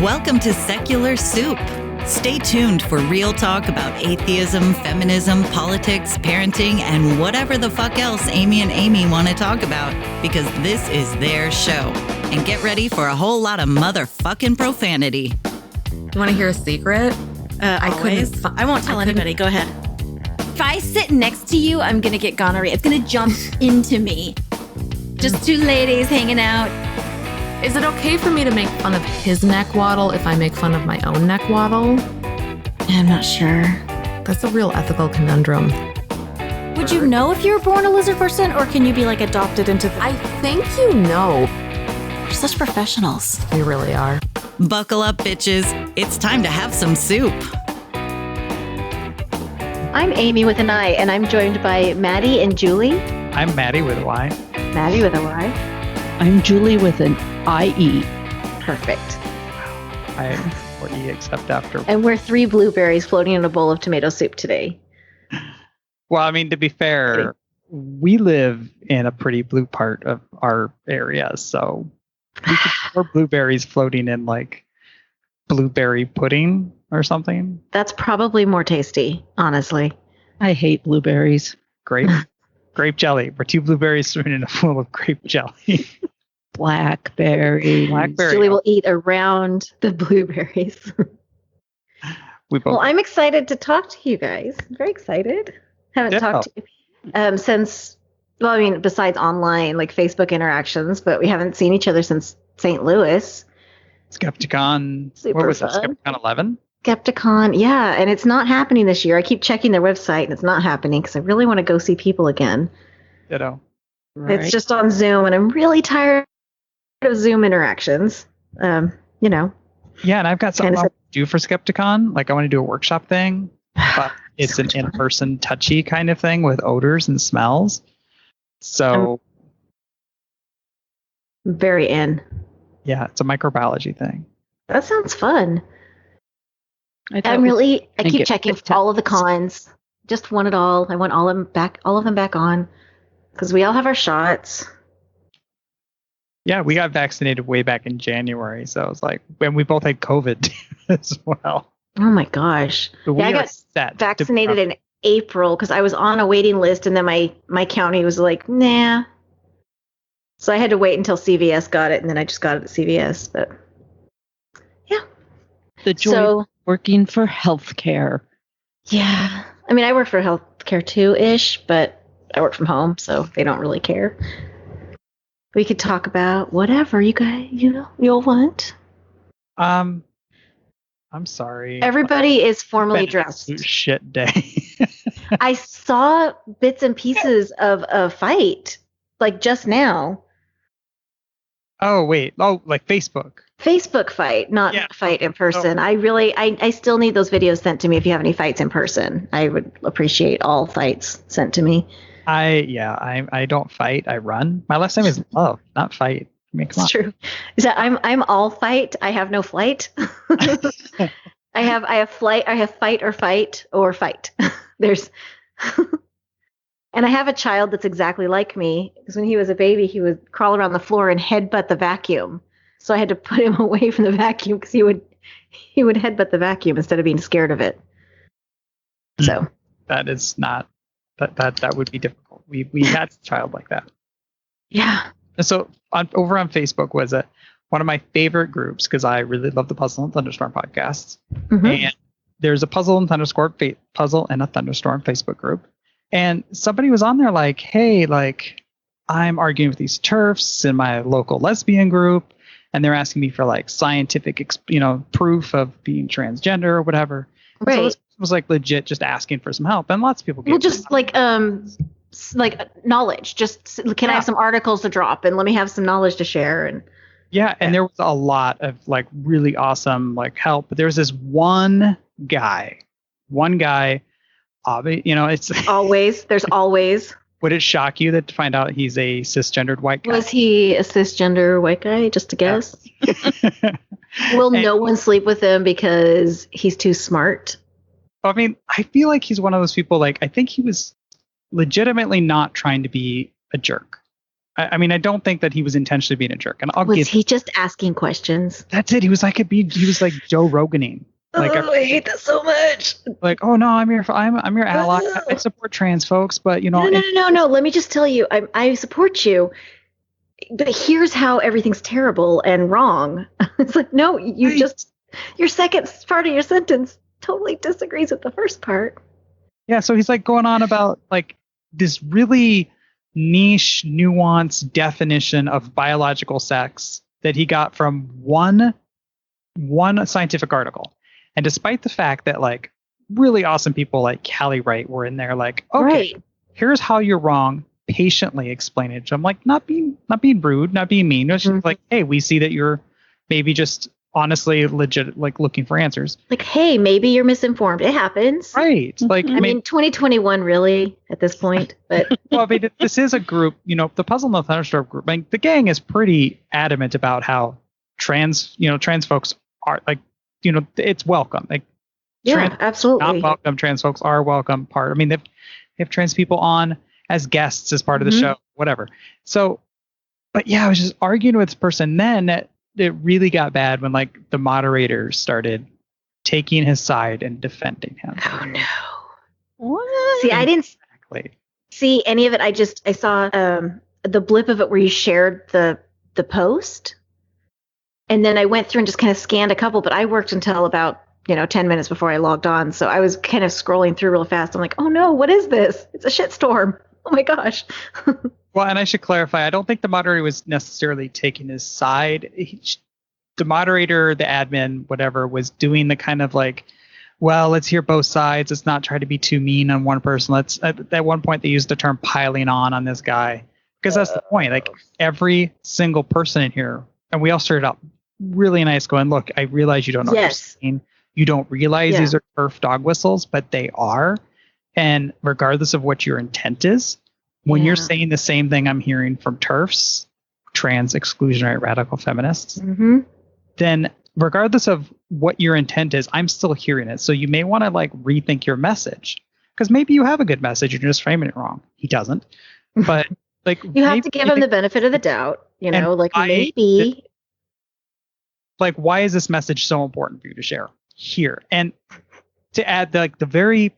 Welcome to Secular Soup. Stay tuned for real talk about atheism, feminism, politics, parenting, and whatever the fuck else Amy and Amy want to talk about, because this is their show. And get ready for a whole lot of motherfucking profanity. You want to hear a secret? I won't tell anybody. Go ahead. If I sit next to you, I'm going to get gonorrhea. It's going to jump into me. Just two ladies hanging out. Is it okay for me to make fun of his neck waddle if I make fun of my own neck waddle? I'm not sure. That's a real ethical conundrum. Would you know if you were born a lizard person, or can you be like adopted into the... I think you know. We're such professionals. We really are. Buckle up, bitches. It's time to have some soup. I'm Amy with an I, and I'm joined by Maddie and Julie. I'm Maddie with a Y. Maddie with a Y. I'm Julie with an IE. Perfect. I or E except after. And we're three blueberries floating in a bowl of tomato soup today. Well, I mean, to be fair, we live in a pretty blue part of our area, so we could pour blueberries floating in like blueberry pudding or something. That's probably more tasty, honestly. I hate blueberries. Grape jelly. We're two blueberries thrown in a bowl of grape jelly. Blackberry. Julie will eat around the blueberries. Well, I'm excited to talk to you guys. I'm very excited. Haven't talked to you since, well, I mean, besides online, like Facebook interactions, but we haven't seen each other since St. Louis. Skepticon. Super what was fun. it? Skepticon 11? Skepticon, yeah, and it's not happening this year. I keep checking their website, and it's not happening because I really want to go see people again. Ditto. Right. It's just on Zoom, and I'm really tired of Zoom interactions. You know. Yeah, and I've got something I want to do for Skepticon. Like, I want to do a workshop thing, but it's an in-person touchy kind of thing with odors and smells. So, I'm very in. Yeah, it's a microbiology thing. That sounds fun. I think keep checking all of the cons. Just want it all. I want all of them back on, because we all have our shots. Yeah, we got vaccinated way back in January, so it was like when we both had COVID as well. Oh my gosh! So I got vaccinated in April because I was on a waiting list, and then my county was like, nah. So I had to wait until CVS got it, and then I just got it at CVS. But yeah, the joy of working for healthcare. Yeah, I mean, I work for healthcare too-ish, but I work from home, so they don't really care. We could talk about whatever you guys, you'll want. I'm sorry. Everybody is formally dressed. Shit day. I saw bits and pieces of a fight, like just now. Oh, wait. Oh, like Facebook fight, not fight in person. Oh. I still need those videos sent to me if you have any fights in person. I would appreciate all fights sent to me. I don't fight. I run. My last name is Love, not fight. I mean, come on. It's true. Is that I'm all fight. I have no flight. I have flight. I have fight or fight. There's, and I have a child that's exactly like me, because when he was a baby, he would crawl around the floor and headbutt the vacuum. So I had to put him away from the vacuum because he would headbutt the vacuum instead of being scared of it. So that is not. That would be difficult. We had a child like that. Yeah. And so over on Facebook was one of my favorite groups, because I really love the Puzzle and Thunderstorm podcasts. Mm-hmm. And there's a Puzzle and a Thunderstorm Facebook group. And somebody was on there like, hey, like, I'm arguing with these TERFs in my local lesbian group, and they're asking me for like scientific, proof of being transgender or whatever. Right. So it was like legit just asking for some help, and lots of people gave just like knowledge. Just can I have some articles to drop, and let me have some knowledge to share. And there was a lot of like really awesome like help, but there was this one guy. It's always. There's always. Would it shock you to find out he's a cisgendered white guy? Was he a cisgender white guy? Just a guess. Yeah. Will no one sleep with him because he's too smart? I mean, I feel like he's one of those people, like, I think he was legitimately not trying to be a jerk. I mean, I don't think that he was intentionally being a jerk. And was he just asking questions? That's it. He was like Joe Roganing. Like, I hate that so much. Like, oh no, I'm your ally. I support trans folks, but you know. No. Let me just tell you, I support you, but here's how everything's terrible and wrong. It's like, no, your second part of your sentence totally disagrees with the first part. Yeah, so he's like going on about like this really niche, nuanced definition of biological sex that he got from one scientific article. And despite the fact that like really awesome people like Callie Wright were in there, like, okay, here's how you're wrong, patiently explain it. So I'm like, not being rude, not being mean. It's just like, hey, we see that you're maybe just honestly legit, like looking for answers. Like, hey, maybe you're misinformed. It happens. Right. Like, I mean, 2021 really at this point, but well, I mean, this is a group, you know, the Puzzle in the Thunderstorm group. Like, the gang is pretty adamant about how trans folks are like, you know, it's welcome. Like, absolutely. Not welcome. Trans folks are welcome. I mean, they have trans people on as guests as part of the show, whatever. So, but yeah, I was just arguing with this person. Then it really got bad when like the moderators started taking his side and defending him. Oh no! What? See, I didn't see any of it. I saw the blip of it where you shared the post. And then I went through and just kind of scanned a couple, but I worked until about, 10 minutes before I logged on. So I was kind of scrolling through real fast. I'm like, oh no, what is this? It's a shitstorm. Oh my gosh. Well, and I should clarify, I don't think the moderator was necessarily taking his side. The moderator, the admin, whatever, was doing the kind of like, well, let's hear both sides. Let's not try to be too mean on one person. At one point they used the term piling on this guy, because that's the point. Like, every single person in here, and we all started out really nice going, look, I realize you don't know what you're saying. You don't realize these are turf dog whistles, but they are. And regardless of what your intent is, when you're saying the same thing I'm hearing from TERFs, trans exclusionary radical feminists, then regardless of what your intent is, I'm still hearing it. So you may want to like rethink your message, because maybe you have a good message and you're just framing it wrong. He doesn't. But like, you have to give him the benefit of the doubt, like maybe. Like, why is this message so important for you to share here? And to add the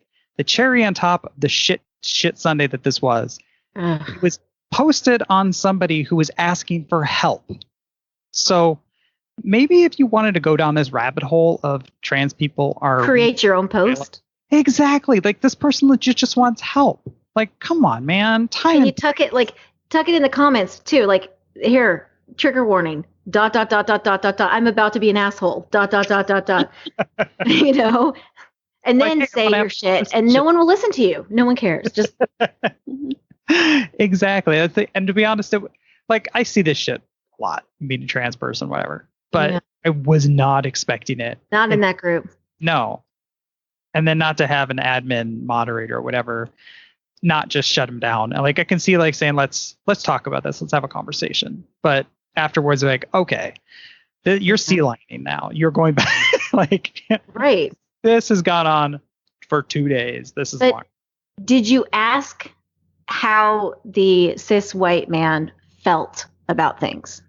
cherry on top of the shit Sunday that this was, it was posted on somebody who was asking for help. So maybe if you wanted to go down this rabbit hole of trans people are create your own post. Exactly. Like, this person legit just wants help. Like, come on, man. Can you tuck it in the comments too? Like, here, trigger warning. ... I'm about to be an asshole. ... And then say your shit, and no one will listen to you. No one cares. Just exactly. And to be honest, I see this shit a lot, being a trans person, whatever. But I was not expecting it. Not in that group. No. And then not to have an admin moderator or whatever, not just shut him down. And like, I can see like saying, let's talk about this. Let's have a conversation. But afterwards, like, okay, you're sea lining now. You're going back. Like, right. This has gone on for 2 days. This is long. Did you ask how the cis white man felt about things?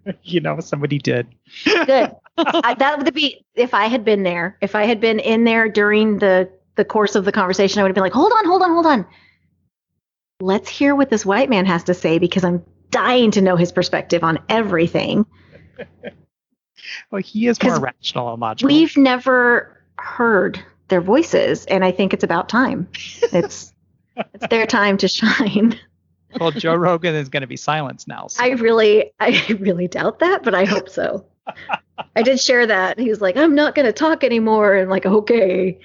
Somebody did. Good. That would be, if I had been there, if I had been in there during the course of the conversation, I would have been like, hold on. Let's hear what this white man has to say, because I'm dying to know his perspective on everything. Well, he is more rational and logical. We've never heard their voices, and I think it's about time. It's their time to shine. Well, Joe Rogan is going to be silenced now. So. I really doubt that, but I hope so. I did share that. He was like, I'm not going to talk anymore. And I'm like, okay.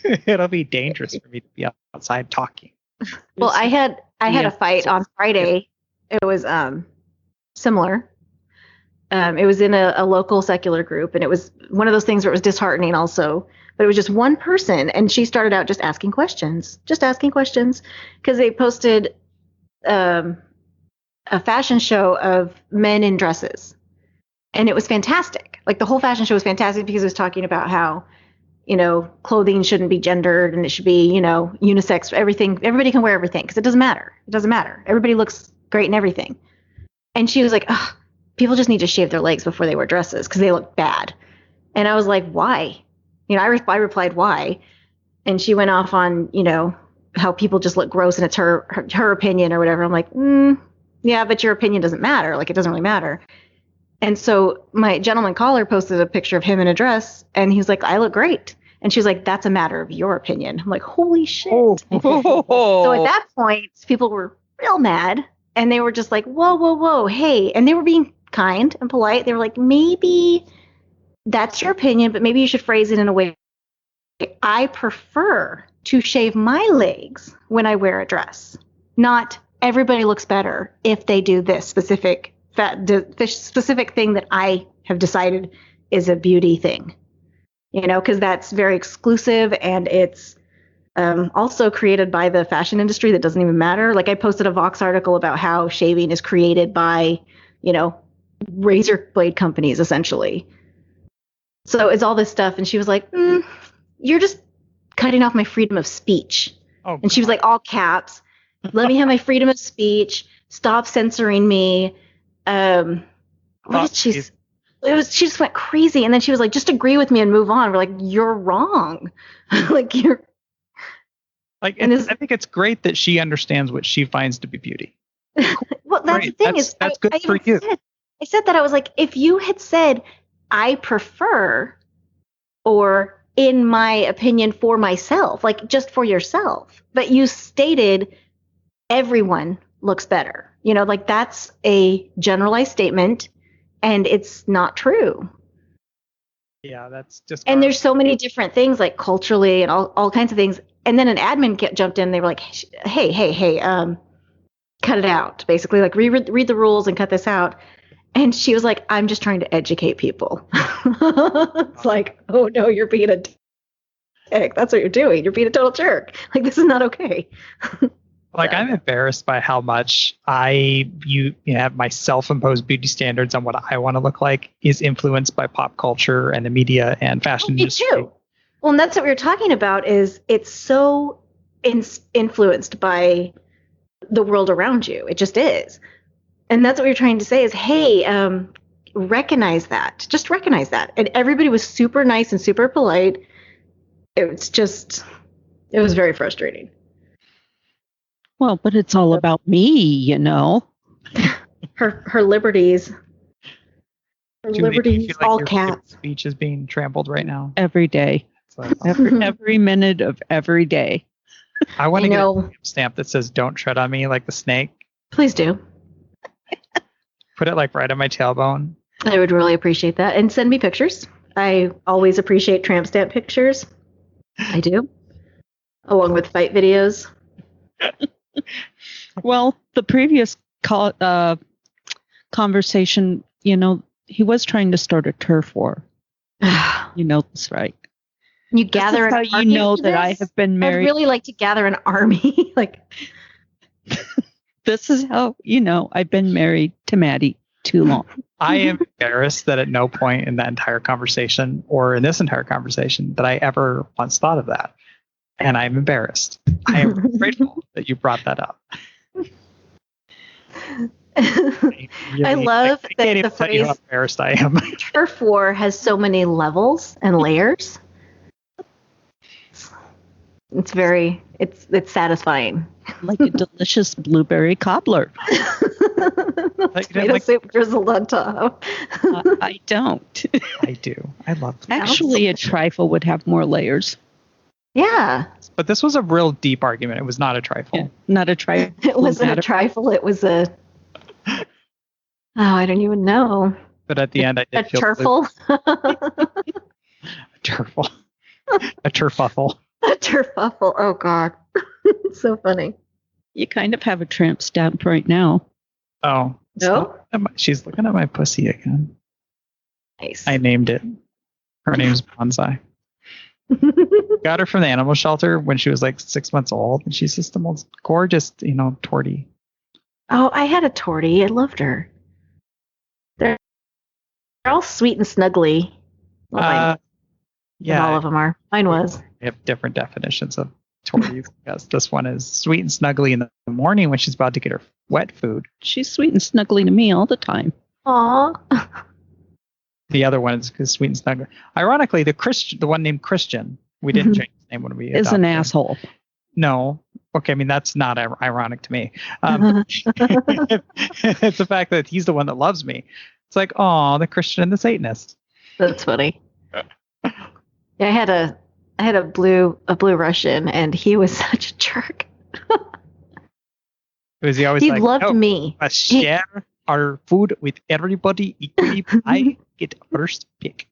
It'll be dangerous for me to be outside talking. Well, I had a fight on Friday. It was similar. It was in a local secular group, and it was one of those things where it was disheartening also. But it was just one person, and she started out just asking questions, because they posted a fashion show of men in dresses. And it was fantastic. Like, the whole fashion show was fantastic because it was talking about how, clothing shouldn't be gendered and it should be, unisex, everything. Everybody can wear everything because it doesn't matter. Everybody looks great in everything. And she was like, ugh, people just need to shave their legs before they wear dresses because they look bad. And I was like, why? I replied, why? And she went off on, how people just look gross and it's her opinion or whatever. I'm like, yeah, but your opinion doesn't matter. Like, it doesn't really matter. And so my gentleman caller posted a picture of him in a dress and he was like, I look great. And she was like, that's a matter of your opinion. I'm like, holy shit. So at that point, people were real mad and they were just like, whoa, hey. And they were being kind and polite. They were like, maybe that's your opinion, but maybe you should phrase it in a way. I prefer to shave my legs when I wear a dress. Not everybody looks better if they do this specific thing that I have decided is a beauty thing. Because that's very exclusive and it's also created by the fashion industry that doesn't even matter. Like I posted a Vox article about how shaving is created by, razor blade companies, essentially. So it's all this stuff. And she was like, you're just cutting off my freedom of speech. Oh, and she was like, all caps, let me have my freedom of speech. Stop censoring me. What did she say? She just went crazy. And then she was like, just agree with me and move on. We're like, you're wrong. Like you're like, and I think it's great that she understands what she finds to be beauty. Well, that's the thing that's good for you. I said that I was like, if you had said, I prefer, or in my opinion for myself, like just for yourself, but you stated everyone looks better. Like that's a generalized statement. And it's not true. Yeah, that's just. And there's so many different things, like culturally and all kinds of things. And then an admin jumped in. They were like, hey, cut it out. Basically, like read the rules and cut this out. And she was like, I'm just trying to educate people. It's like, oh no, you're being a dick. That's what you're doing. You're being a total jerk. Like this is not okay. Like I'm embarrassed by how much you have my self-imposed beauty standards on what I want to look like is influenced by pop culture and the media and fashion industry. Me too. Well, and that's what we were talking about. Is it's so influenced by the world around you. It just is, and that's what we were trying to say. Is hey, recognize that. Just recognize that. And everybody was super nice and super polite. It was very frustrating. Well, but it's all about me, Her liberties. Her Julie, liberties, like all your caps. Speech is being trampled right now. Every day. Like, every minute of every day. I want to get a stamp that says "Don't tread on me" like the snake. Please do. Put it like right on my tailbone. I would really appreciate that. And send me pictures. I always appreciate tramp stamp pictures. I do. Along with fight videos. Well, the previous conversation, he was trying to start a turf war. You know this, right? You gather an army. How you know that I have been married. I'd really like to gather an army. Like this is how I've been married to Maddie too long. I am embarrassed that at no point in that entire conversation or in this entire conversation that I ever once thought of that. And I'm embarrassed. I am grateful that you brought that up. I love that the phrase how embarrassed I am. Turf war has so many levels and layers. It's satisfying. Like a delicious blueberry cobbler. Tomato soup drizzled on top. I don't. I do. I love them. Actually, a trifle would have more layers. Yeah. But this was a real deep argument. It was not a trifle. Yeah, not a trifle. It wasn't a trifle. It was a... I don't even know. But at the end, I did feel... Turfle? A turfle. A turfuffle. A turfuffle. Oh, God. It's so funny. You kind of have a tramp stamp right now. Oh. No? She's looking at my pussy again. Nice. I named it. Her name's Bonsai. Got her from the animal shelter when she was like 6 months old, and she's just the most gorgeous, tortie. Oh, I had a tortie. I loved her. They're all sweet and snuggly. Well, yeah, all of them are. Mine was. We have different definitions of torties. Yes, this one is sweet and snuggly in the morning when she's about to get her wet food. She's sweet and snuggly to me all the time. Aw. The other one is sweet and snuggly. Ironically, the one named Christian, we didn't change his name when we Is adopted an him. asshole. No. Okay, I mean, that's not ironic to me. It's the fact that he's the one that loves me. It's like, oh, the Christian and the Satanist. That's funny. Yeah, I had a blue Russian, and he was such a jerk. Was he always He like, loved "No, me. let's share our food with everybody equally, but I get first pick."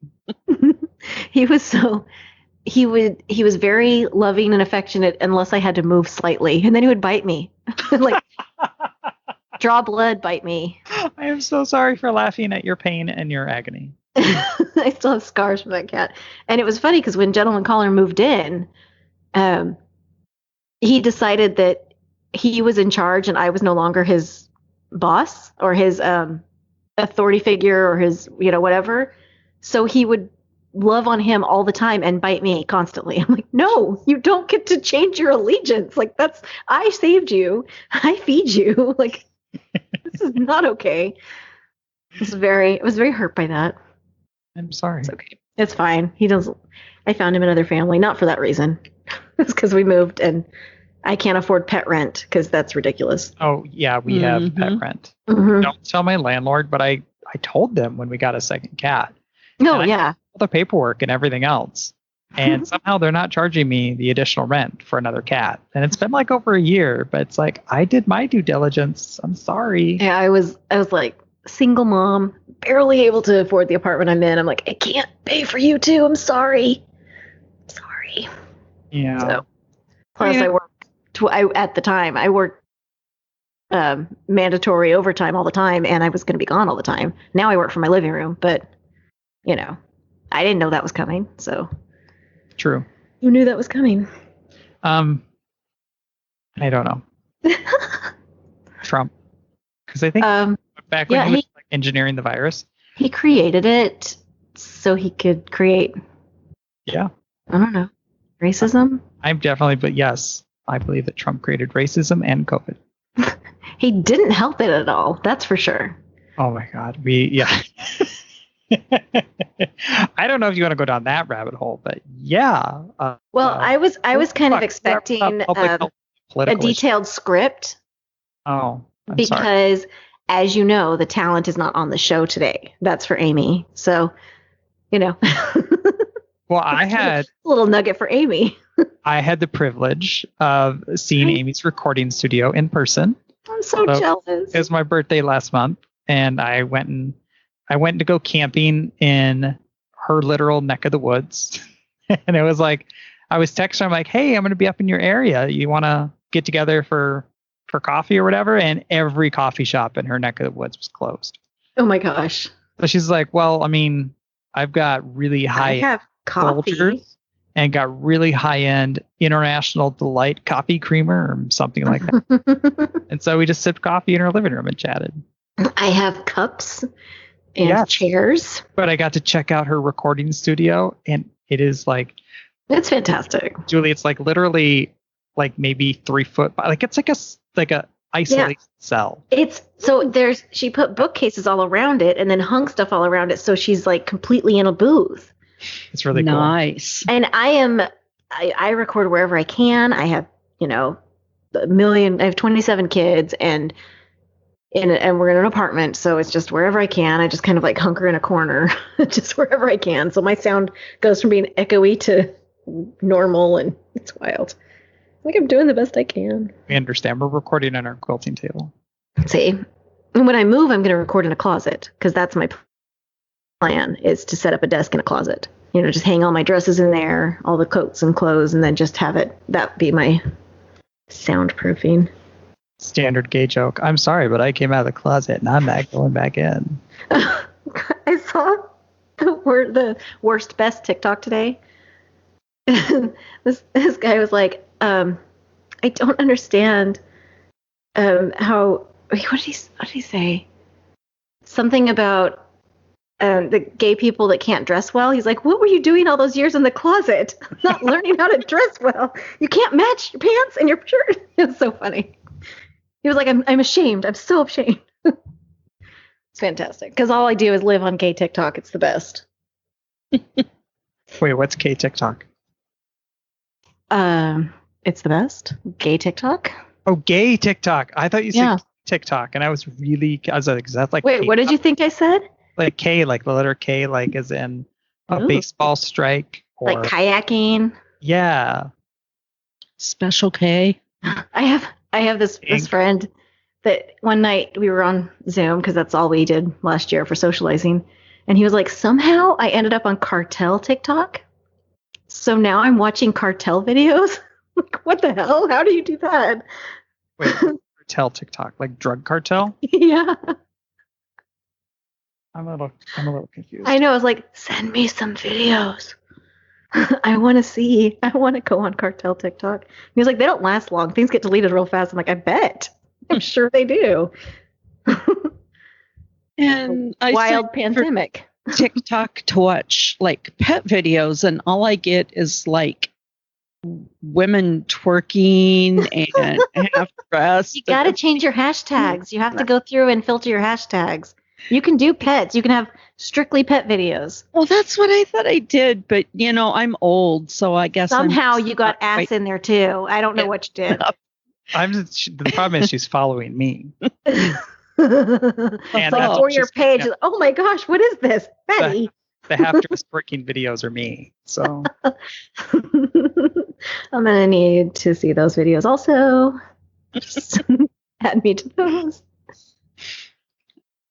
He was very loving and affectionate unless I had to move slightly, and then he would bite me. Like draw blood, bite me. I am so sorry for laughing at your pain and your agony. I still have scars from that cat. And it was funny because when Gentleman Caller moved in, he decided that he was in charge and I was no longer his boss or his authority figure or his, whatever. So he would love on him all the time and bite me constantly. I'm like, no, you don't get to change your allegiance. Like I saved you. I feed you. Like, this is not okay. I was very hurt by that. I'm sorry. It's okay. It's fine. I found him another family, not for that reason. It's because we moved and I can't afford pet rent because that's ridiculous. Oh, yeah, we have pet rent. Mm-hmm. Don't tell my landlord, but I told them when we got a second cat. No, And yeah. all the paperwork and everything else. And somehow they're not charging me the additional rent for another cat. And it's been like over a year, but it's like, I did my due diligence. I'm sorry. Yeah, I was like single mom, barely able to afford the apartment I'm in. I'm like, I can't pay for you too. I'm sorry. Yeah. So, plus I worked, at the time, I worked mandatory overtime all the time and I was going to be gone all the time. Now I work from my living room, but I didn't know that was coming. So True. who knew that was coming? I don't know. Trump. Because I think back when he was engineering the virus. He created it so he could create, Yeah. I don't know, racism. I'm definitely, but yes, I believe that Trump created racism and COVID. He didn't help it at all. That's for sure. Oh my God. I don't know if you want to go down that rabbit hole, but yeah. I was kind of expecting a detailed script. Oh, because as you know, the talent is not on the show today. That's for Amy. So, Well, I had a little nugget for Amy. I had the privilege of seeing Amy's recording studio in person. I'm so jealous. It was my birthday last month, and I went to go camping in her literal neck of the woods. And it was like, I was texting her, I'm like, hey, I'm going to be up in your area. You want to get together for coffee or whatever? And every coffee shop in her neck of the woods was closed. Oh my gosh. So she's like, well, I mean, I've got really high Folgers and got really high-end International Delight coffee creamer or something like that. And so we just sipped coffee in her living room and chatted. I have cups and chairs. But I got to check out her recording studio, and it is like... It's fantastic. Julie, it's like literally like maybe 3 foot... Like it's like a isolated cell. She put bookcases all around it and then hung stuff all around it, so she's like completely in a booth. It's really cool. Nice. And I record wherever I can. I have, I have 27 kids and we're in an apartment. So it's just wherever I can. I just kind of like hunker in a corner, just wherever I can. So my sound goes from being echoey to normal, and it's wild. Like I'm doing the best I can. We understand. We're recording on our quilting table. See, and when I move, I'm going to record in a closet because that's my plan, is to set up a desk in a closet. Just hang all my dresses in there, all the coats and clothes, and then just have that be my soundproofing. Standard gay joke. I'm sorry, but I came out of the closet and I'm not going back in. I saw the worst best TikTok today. This guy was like, I don't understand how. What did he say? Something about the gay people that can't dress well. He's like, what were you doing all those years in the closet? Not learning how to dress well. You can't match your pants and your shirt. It's so funny. He was like, I'm ashamed. I'm so ashamed. It's fantastic. Because all I do is live on gay TikTok. It's the best. Wait, what's gay TikTok? It's the best. Gay TikTok. Oh, gay TikTok. I thought you said TikTok, and I was like, is that like? Wait, what did you think I said? Like K, like the letter K, like as in a baseball strike, or like kayaking. Yeah. Special K. I have this friend that one night we were on Zoom because that's all we did last year for socializing, and he was like, somehow I ended up on cartel TikTok, so now I'm watching cartel videos. Like, what the hell? How do you do that? Wait, cartel TikTok, like drug cartel? Yeah. I'm a little confused. I know. I was like, send me some videos. I want to see. I want to go on cartel TikTok. And he was like, they don't last long. Things get deleted real fast. I'm like, I bet. I'm sure they do. And I wild pandemic. TikTok to watch like pet videos, and all I get is like women twerking and half dressed. You got to change your hashtags. You have to go through and filter your hashtags. You can do pets. You can have strictly pet videos. Well, that's what I thought I did, but I'm old, so I guess somehow you got ass in there too. I don't know what you did. The problem is she's following me. And like for your page, oh my gosh, what is this, Betty? The half-dressed twerking videos are me. So I'm gonna need to see those videos also. Just add me to those.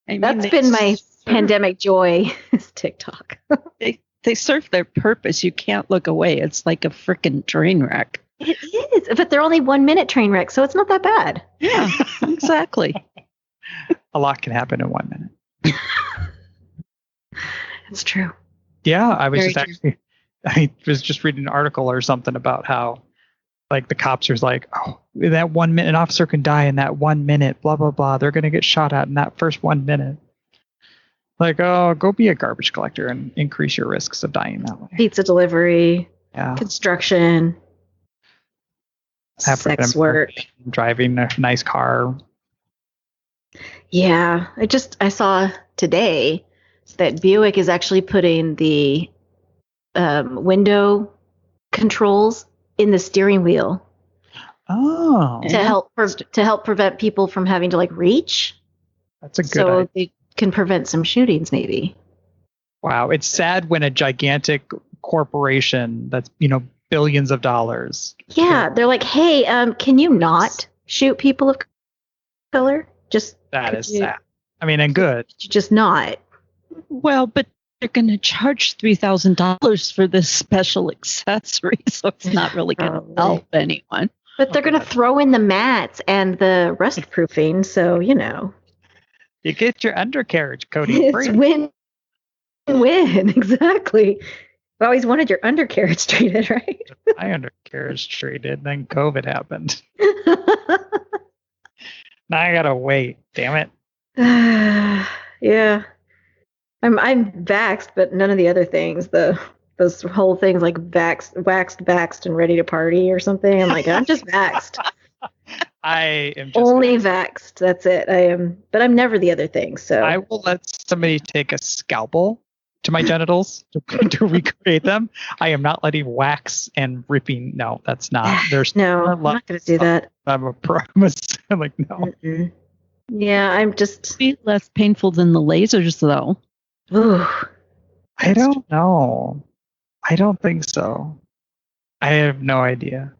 That's been my pandemic joy is TikTok. They serve their purpose. You can't look away. It's like a freaking train wreck. It is, but they're only 1 minute train wreck, so it's not that bad. Yeah, exactly. A lot can happen in 1 minute. It's true. Yeah, I was just reading an article or something about how like the cops are like, oh, that 1 minute, an officer can die in that 1 minute, blah, blah, blah. They're going to get shot at in that first 1 minute. Like, oh, go be a garbage collector and increase your risks of dying that way. Pizza delivery, construction, sex work. Driving a nice car. Yeah, I saw today that Buick is actually putting the window controls in the steering wheel. Oh, to help prevent people from having to like reach. That's a good idea. They can prevent some shootings, maybe. Wow, it's sad when a gigantic corporation that's billions of dollars. Yeah, they're like, hey, can you not shoot people of color? Just that is sad. I mean, and good. Just not. Well, but they're going to charge $3,000 for this special accessory, so it's not really going to help anyone. But they're going to throw in the mats and the rust proofing, so you get your undercarriage coating. It's win-win, exactly. I've always wanted your undercarriage treated, right? My undercarriage treated, then COVID happened. Now I gotta wait. Damn it. Yeah. I'm vaxxed, but none of the other things. Those whole things like waxed, and ready to party or something. I'm like, I'm just vaxxed. I am just only vaxxed. That's it. I am, but I'm never the other thing. So I will let somebody take a scalpel to my genitals to recreate them. I am not letting wax and ripping. No, that's not. There's no. I'm not going to do that. I'm a promise. I'm like, no. Mm-mm. Yeah, I'm just be less painful than the lasers, though. Ooh, I don't know. I don't think so. I have no idea.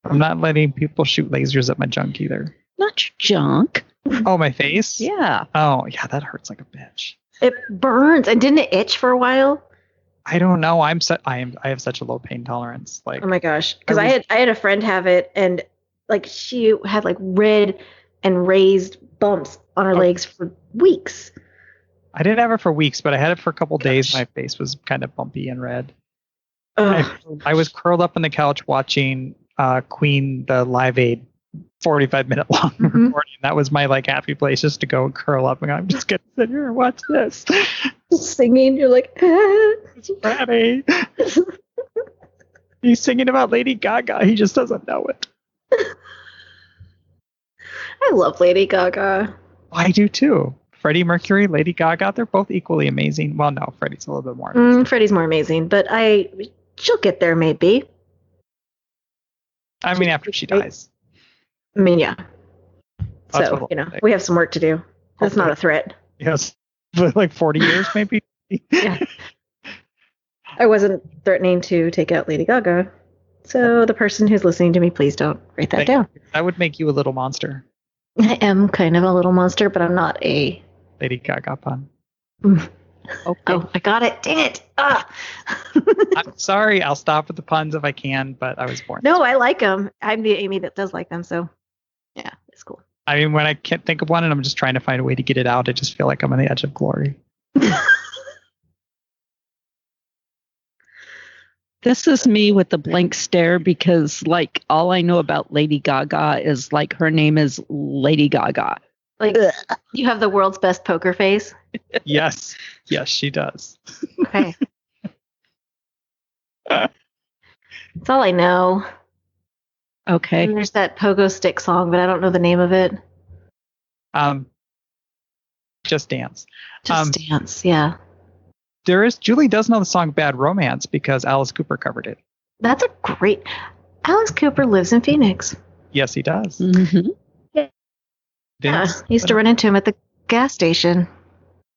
I'm not letting people shoot lasers at my junk either. Not your junk. Oh, my face? Yeah. Oh, yeah, that hurts like a bitch. It burns. And didn't it itch for a while? I don't know. I have such a low pain tolerance. Like, oh my gosh, because I had a friend have it, and like she had like red and raised bumps on her legs for weeks. I didn't have it for weeks, but I had it for a couple days. My face was kind of bumpy and red. I was curled up on the couch watching Queen, the Live Aid 45-minute long recording. That was my like happy place, just to go and curl up and go, I'm just gonna sit here and watch this. Singing, you're like, it's Maddie. He's singing about Lady Gaga. He just doesn't know it. I love Lady Gaga. I do too. Freddie Mercury, Lady Gaga, they're both equally amazing. Well, no, Freddie's a little bit more amazing. Freddie's more amazing, but she'll get there maybe. I mean, after she dies. I mean, yeah. That's So, we have some work to do. That's not a threat. Yes. But like 40 years, maybe? Yeah. I wasn't threatening to take out Lady Gaga. So the person who's listening to me, please don't write that down. That would make you a little monster. I am kind of a little monster, but I'm not a Lady Gaga pun. Okay. Oh, I got it. Dang it. Ah. I'm sorry. I'll stop with the puns if I can, but I was born. No, I like them. I'm the Amy that does like them. So, yeah, it's cool. I mean, when I can't think of one and I'm just trying to find a way to get it out, I just feel like I'm on the edge of glory. This is me with the blank stare because, like, all I know about Lady Gaga is, like, her name is Lady Gaga. Like, you have the world's best poker face. Yes. Yes, she does. Okay. That's all I know. Okay. And there's that pogo stick song, but I don't know the name of it. Just Dance. Just Dance, yeah. Julie does know the song Bad Romance because Alice Cooper covered it. That's a great. Alice Cooper lives in Phoenix. Yes, he does. Mm-hmm. Yeah, I used to run into him at the gas station.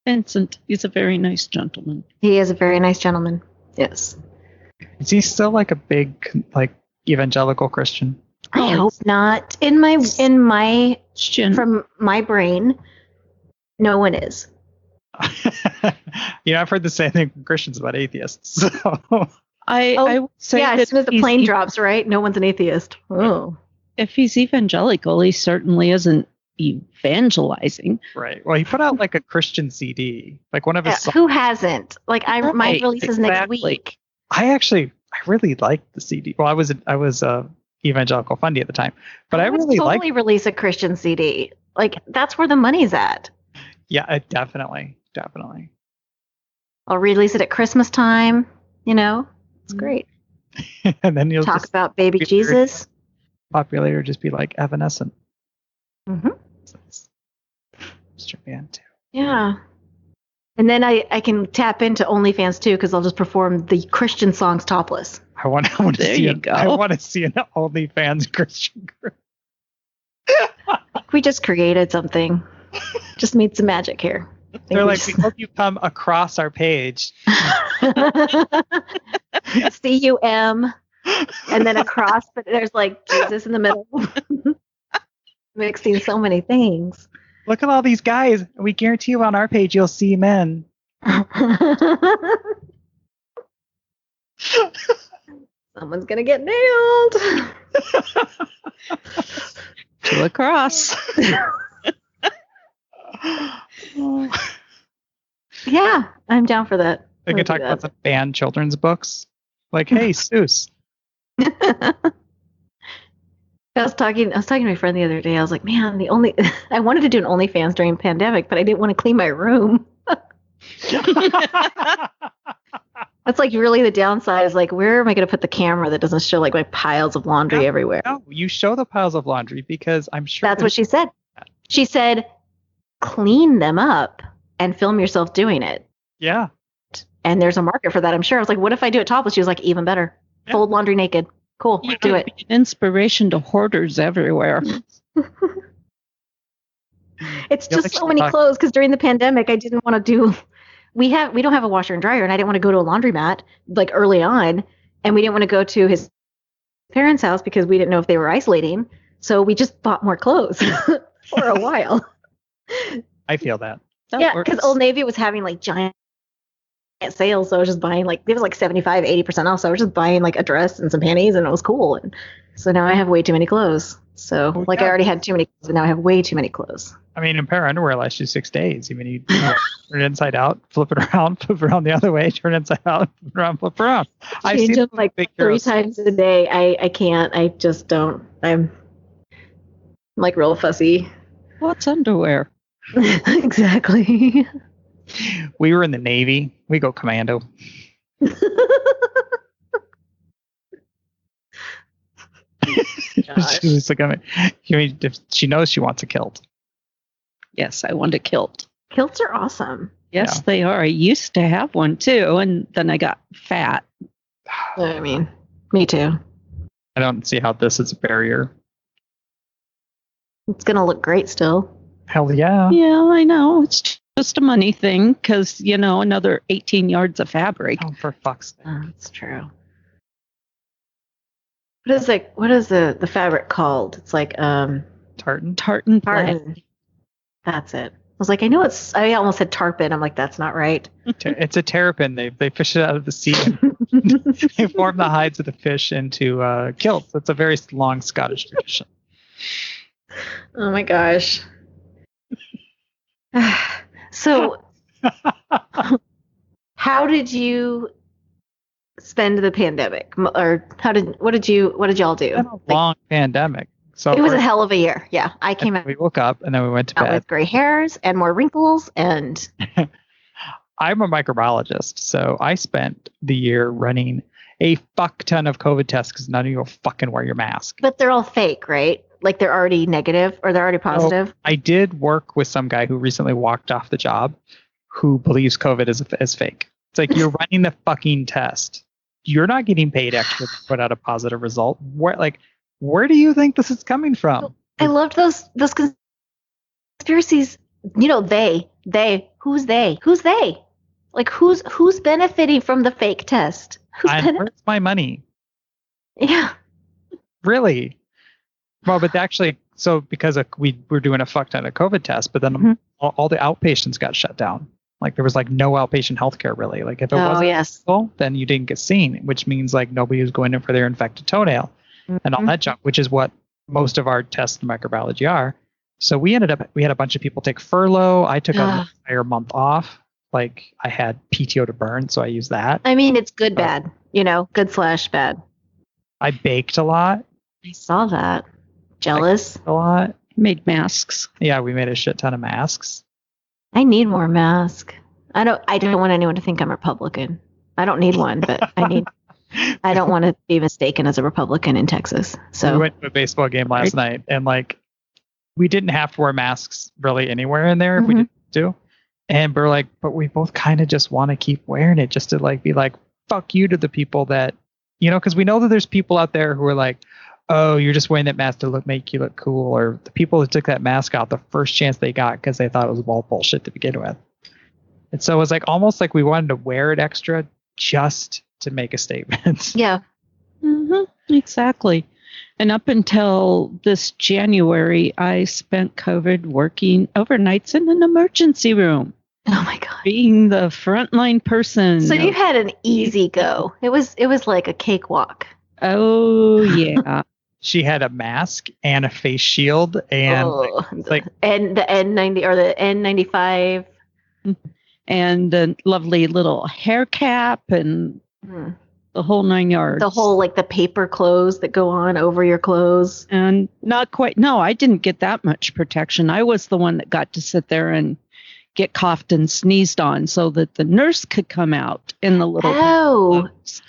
Vincent, he's a very nice gentleman. He is a very nice gentleman. Yes. Is he still like a big, like, evangelical Christian? I hope not. In my from my brain, no one is. I've heard the same thing from Christians about atheists. So. I would say as soon as the plane drops, right? No one's an atheist. Oh. If he's evangelical, he certainly isn't evangelizing. Right. Well, he put out like a Christian CD, like one of his songs. Who hasn't? Like mine releases next week. I really liked the CD. Well, I was evangelical fundy at the time, but I really totally release a Christian CD. Like that's where the money's at. Yeah, definitely. I'll release it at Christmas time. It's great. And then you'll talk about baby Jesus. Populator just be like Evanescent. Mm-hmm. Mr. Band too. Yeah. And then I can tap into OnlyFans too because I'll just perform the Christian songs topless. I want to see an OnlyFans Christian group. We just created something. Just made some magic here. They're like, we hope you come across our page. CUM. And then across, but there's like Jesus in the middle. Mixing so many things. Look at all these guys. We guarantee you on our page you'll see men. Someone's going to get nailed. To a cross. Yeah, I'm down for that. They can talk about some banned children's books. Like, hey, Seuss. I was talking to my friend the other day. I was like, man, I wanted to do an OnlyFans during pandemic, but I didn't want to clean my room. That's like really the downside is like, where am I going to put the camera that doesn't show like my piles of laundry everywhere? No, you show the piles of laundry because I'm sure. That's what she said. She said, clean them up and film yourself doing it. Yeah. And there's a market for that, I'm sure. I was like, what if I do it topless? She was like, even better. Yeah. Fold laundry naked. Cool. You do it. Be an inspiration to hoarders everywhere. It's just so many clothes because during the pandemic, I didn't want to do. We don't have a washer and dryer, and I didn't want to go to a laundromat like early on, and we didn't want to go to his parents' house because we didn't know if they were isolating. So we just bought more clothes for a while. I feel that. Yeah, because Old Navy was having like giant sales, so I was just buying it was like 75-80% off, so I was just buying like a dress and some panties, and it was cool. And so now I have way too many clothes. So I already had too many clothes, but now I have way too many clothes. I mean, a pair of underwear lasts you 6 days. I mean, you turn it inside out, flip it around the other way, turn it inside out, flip it around, flip it around. I change them like 3 times a day. I can't. I just don't. I'm like real fussy. What's underwear? Exactly. We were in the Navy. We go commando. Gosh. She's like, she knows she wants a kilt. Yes, I want a kilt. Kilts are awesome. Yes, Yeah. they are. I used to have one too, and then I got fat. I mean, me too. I don't see how this is a barrier. It's gonna look great still. Hell yeah. Yeah, I know. It's just a money thing because, another 18 yards of fabric. Oh, for fuck's sake. That's true. What is the fabric called? It's like Tartan. Tartan. tartan. That's it. I was like, I almost said tarpon. I'm like, that's not right. It's a terrapin. They fish it out of the sea. They form the hides of the fish into kilts. It's a very long Scottish tradition. Oh my gosh. So, how did you spend the pandemic, or what did y'all do? It's been a long pandemic. So It was a hell of a year. Yeah, I came out we woke up and then we went to bed. with gray hairs and more wrinkles, and I'm a microbiologist, so I spent the year running a fuck ton of COVID tests because none of you will fucking wear your mask. but they're all fake, right? Like they're already negative or they're already positive. So I did work with some guy who recently walked off the job who believes COVID is fake. It's like, you're running the fucking test. You're not getting paid extra to put out a positive result. Where do you think this is coming from? I loved those conspiracies. Who's they? Like who's benefiting from the fake test? Where's my money? Yeah. Really? Well, but actually, so because we were doing a fuck ton of COVID tests, but then all the outpatients got shut down. Like there was like no outpatient healthcare really. Like if it wasn't possible, then you didn't get seen, which means like nobody was going in for their infected toenail and all that junk, which is what most of our tests in microbiology are. So we had a bunch of people take furlough. I took an entire month off. Like I had PTO to burn, so I used that. I mean, it's good, bad, good/bad. I baked a lot. I saw that. Jealous. A lot. Made masks. Yeah, we made a shit ton of masks. I need more masks. I don't want anyone to think I'm Republican. I don't need one, but I don't want to be mistaken as a Republican in Texas. So we went to a baseball game last night, and like we didn't have to wear masks really anywhere in there if we didn't do. And we're like, but we both kind of just want to keep wearing it just to like be like, fuck you to the people that, because we know that there's people out there who are like, oh, you're just wearing that mask to make you look cool, or the people who took that mask out the first chance they got because they thought it was all bullshit to begin with. And so it was like almost like we wanted to wear it extra just to make a statement. Yeah. Exactly. And up until this January, I spent COVID working overnights in an emergency room. Oh my God. Being the frontline person. So you had an easy go. It was like a cakewalk. Oh yeah. She had a mask and a face shield and and the N90 or the N95 and a lovely little hair cap and the whole 9 yards. The whole like the paper clothes that go on over your clothes. And not quite. No, I didn't get that much protection. I was the one that got to sit there and get coughed and sneezed on so that the nurse could come out in the little clothes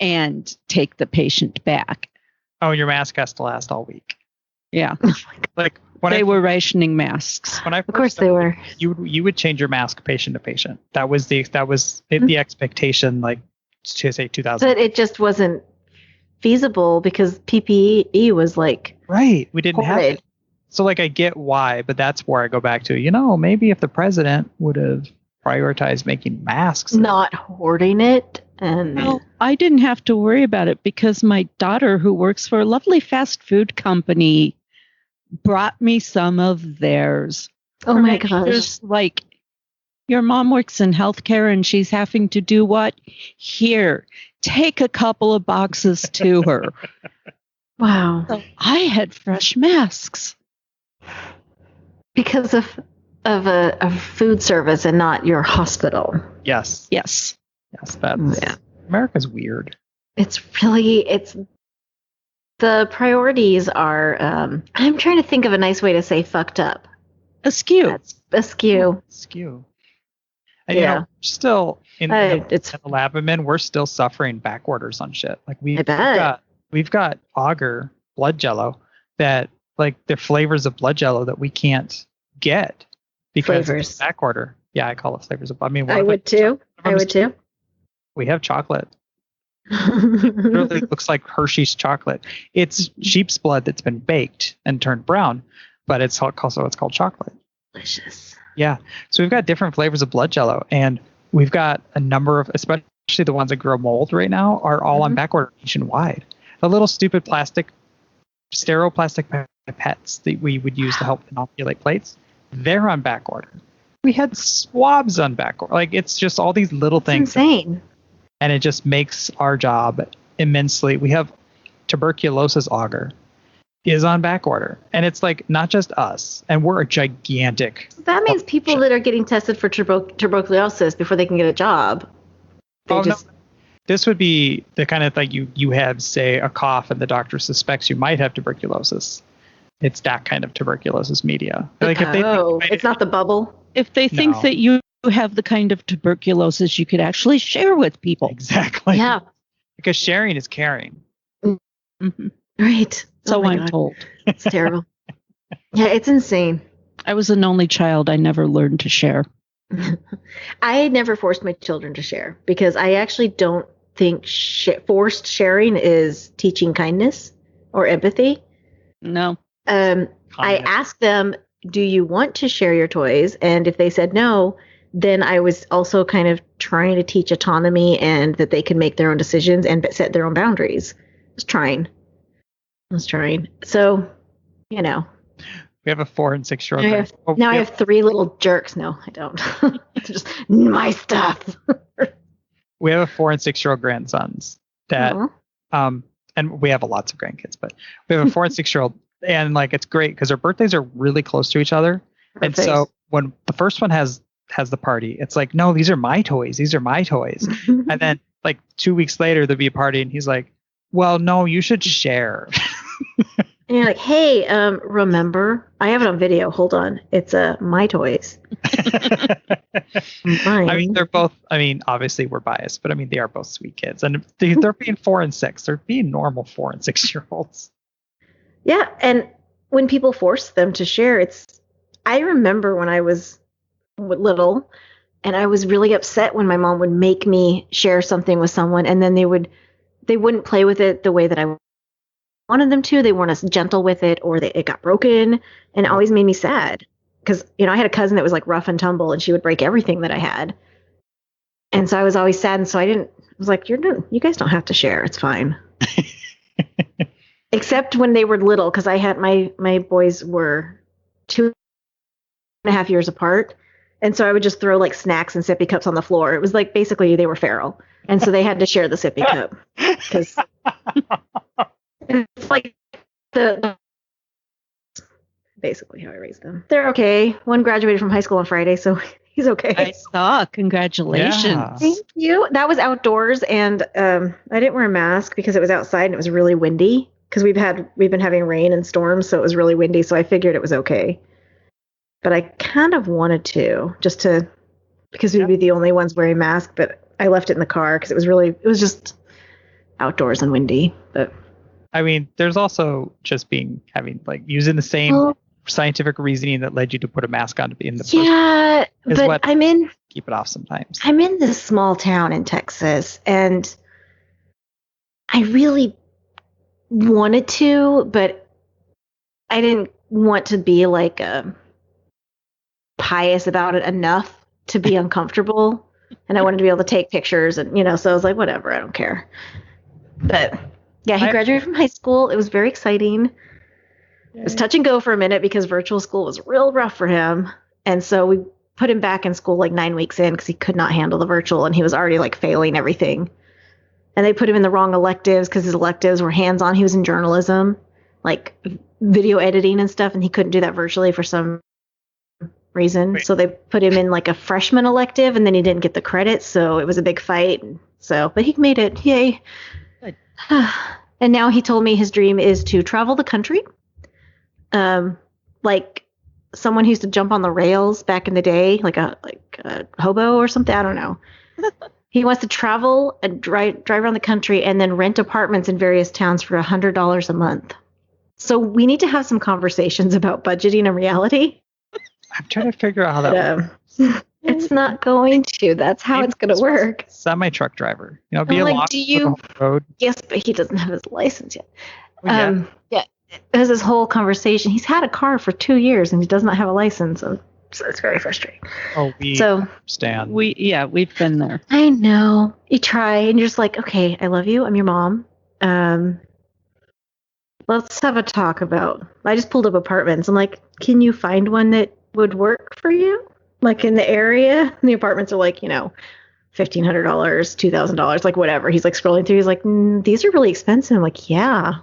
and take the patient back. Oh, your mask has to last all week. Yeah. Like they were rationing masks. Of course they were. You would change your mask patient to patient. That was the expectation, like to say 2000. But it just wasn't feasible because PPE was like right. We didn't have horrid. it. So like I get why, but that's where I go back to, maybe if the president would have prioritized making masks. Not hoarding it. And well, I didn't have to worry about it because my daughter, who works for a lovely fast food company, brought me some of theirs. Oh my gosh. Just like, your mom works in healthcare and she's having to do what? Here, take a couple of boxes to her. Wow. So I had fresh masks. Because of a food service and not your hospital. Yes. Yes. That's America's weird. It's the priorities are I'm trying to think of a nice way to say fucked up. Askew. That's askew. And still in it's the lab I'm in, we're still suffering back orders on shit. Like we've bet. got Augur blood jello that like they're flavors of blood jello that we can't get because it's back order. Yeah, I call it flavors of. I mean, I would too. We have chocolate. It literally looks like Hershey's chocolate. It's sheep's blood that's been baked and turned brown, but it's called chocolate. Delicious. Yeah. So we've got different flavors of blood jello, and we've got a number of, especially the ones that grow mold right now, are all on back order nationwide. The little stupid sterile plastic pipettes that we would use to help inoculate plates, they're on back order. We had swabs on back order. Like, it's just all these little things. Insane. And it just makes our job immensely. We have tuberculosis auger is on back order. And it's like not just us. And we're a gigantic. That means people that are getting tested for tuberculosis before they can get a job. No. This would be the kind of thing you have, say, a cough and the doctor suspects you might have tuberculosis. It's that kind of tuberculosis media. Like if it's not the bubble. If they think that you have the kind of tuberculosis you could actually share with people. Exactly. Yeah. Because sharing is caring. Mm-hmm. Right. So I'm told. It's terrible. Yeah, it's insane. I was an only child. I never learned to share. I never forced my children to share because I actually don't think forced sharing is teaching kindness or empathy. No. I asked them, do you want to share your toys? And if they said no, then I was also kind of trying to teach autonomy and that they can make their own decisions and set their own boundaries. I was trying. So, We have a 4 and 6 year old. I have 3 little jerks. No, I don't. It's just my stuff. We have a 4 and 6 year old grandsons that, and we have lots of grandkids, but we have a 4 and 6 year old, and like it's great because their birthdays are really close to each other. Perfect. And so when the first one has the party, it's like, no, these are my toys. These are my toys. And then like 2 weeks later, there'll be a party, and he's like, well, no, you should share. And you're like, hey, remember? I have it on video. Hold on. It's my toys. Mine. I mean, they're both, obviously we're biased, but they are both sweet kids. And they're being 4 and 6. They're being normal 4 and 6 year olds. Yeah. And when people force them to share, I remember when I was little and I was really upset when my mom would make me share something with someone and then they wouldn't play with it the way that I wanted them to. They weren't as gentle with it, or it got broken, and it always made me sad because I had a cousin that was like rough and tumble, and she would break everything that I had, and so I was always sad. And so I was like, you guys don't have to share. It's fine. Except when they were little, because I had my boys were 2.5 years apart, and so I would just throw like snacks and sippy cups on the floor. It was like basically they were feral, and so they had to share the sippy cup because. It's like basically how I raised them. They're okay. One graduated from high school on Friday, so he's okay. I saw. Congratulations. Yeah. Thank you. That was outdoors, and I didn't wear a mask because it was outside and it was really windy. Because we've been having rain and storms, so it was really windy. So I figured it was okay. But I kind of wanted to because we'd be the only ones wearing masks. But I left it in the car because it was just outdoors and windy. But. There's also just having using the same scientific reasoning that led you to put a mask on in the first place. Yeah, but keep it off sometimes. I'm in this small town in Texas, and I really wanted to, but I didn't want to be like pious about it enough to be uncomfortable, and I wanted to be able to take pictures, and so I was like, whatever, I don't care. But. Yeah, he graduated from high school. It was very exciting. It was touch and go for a minute because virtual school was real rough for him. And so we put him back in school like 9 weeks in because he could not handle the virtual and he was already like failing everything. And they put him in the wrong electives because his electives were hands-on. He was in journalism, like video editing and stuff, and he couldn't do that virtually for some reason. Right. So they put him in like a freshman elective and then he didn't get the credits. So it was a big fight. But he made it. Yay. And now he told me his dream is to travel the country. Like someone who used to jump on the rails back in the day, like a hobo or something. I don't know. He wants to travel and drive around the country and then rent apartments in various towns for $100 a month. So we need to have some conversations about budgeting and reality. I'm trying to figure out how that works. It's not going to. That's how it's going to work. Semi-truck driver. Be I'm a like, lot do you? road. Yes, but he doesn't have his license yet. Well, Yeah. There's this whole conversation. He's had a car for 2 years and he does not have a license. So it's very frustrating. Oh, we understand. We've been there. I know. You try and you're just like, okay, I love you. I'm your mom. Let's have a talk about. I just pulled up apartments. I'm like, can you find one that would work for you? Like in the area? And the apartments are like, $1,500, $2,000, like whatever. He's like scrolling through. He's like, these are really expensive. I'm like, yeah.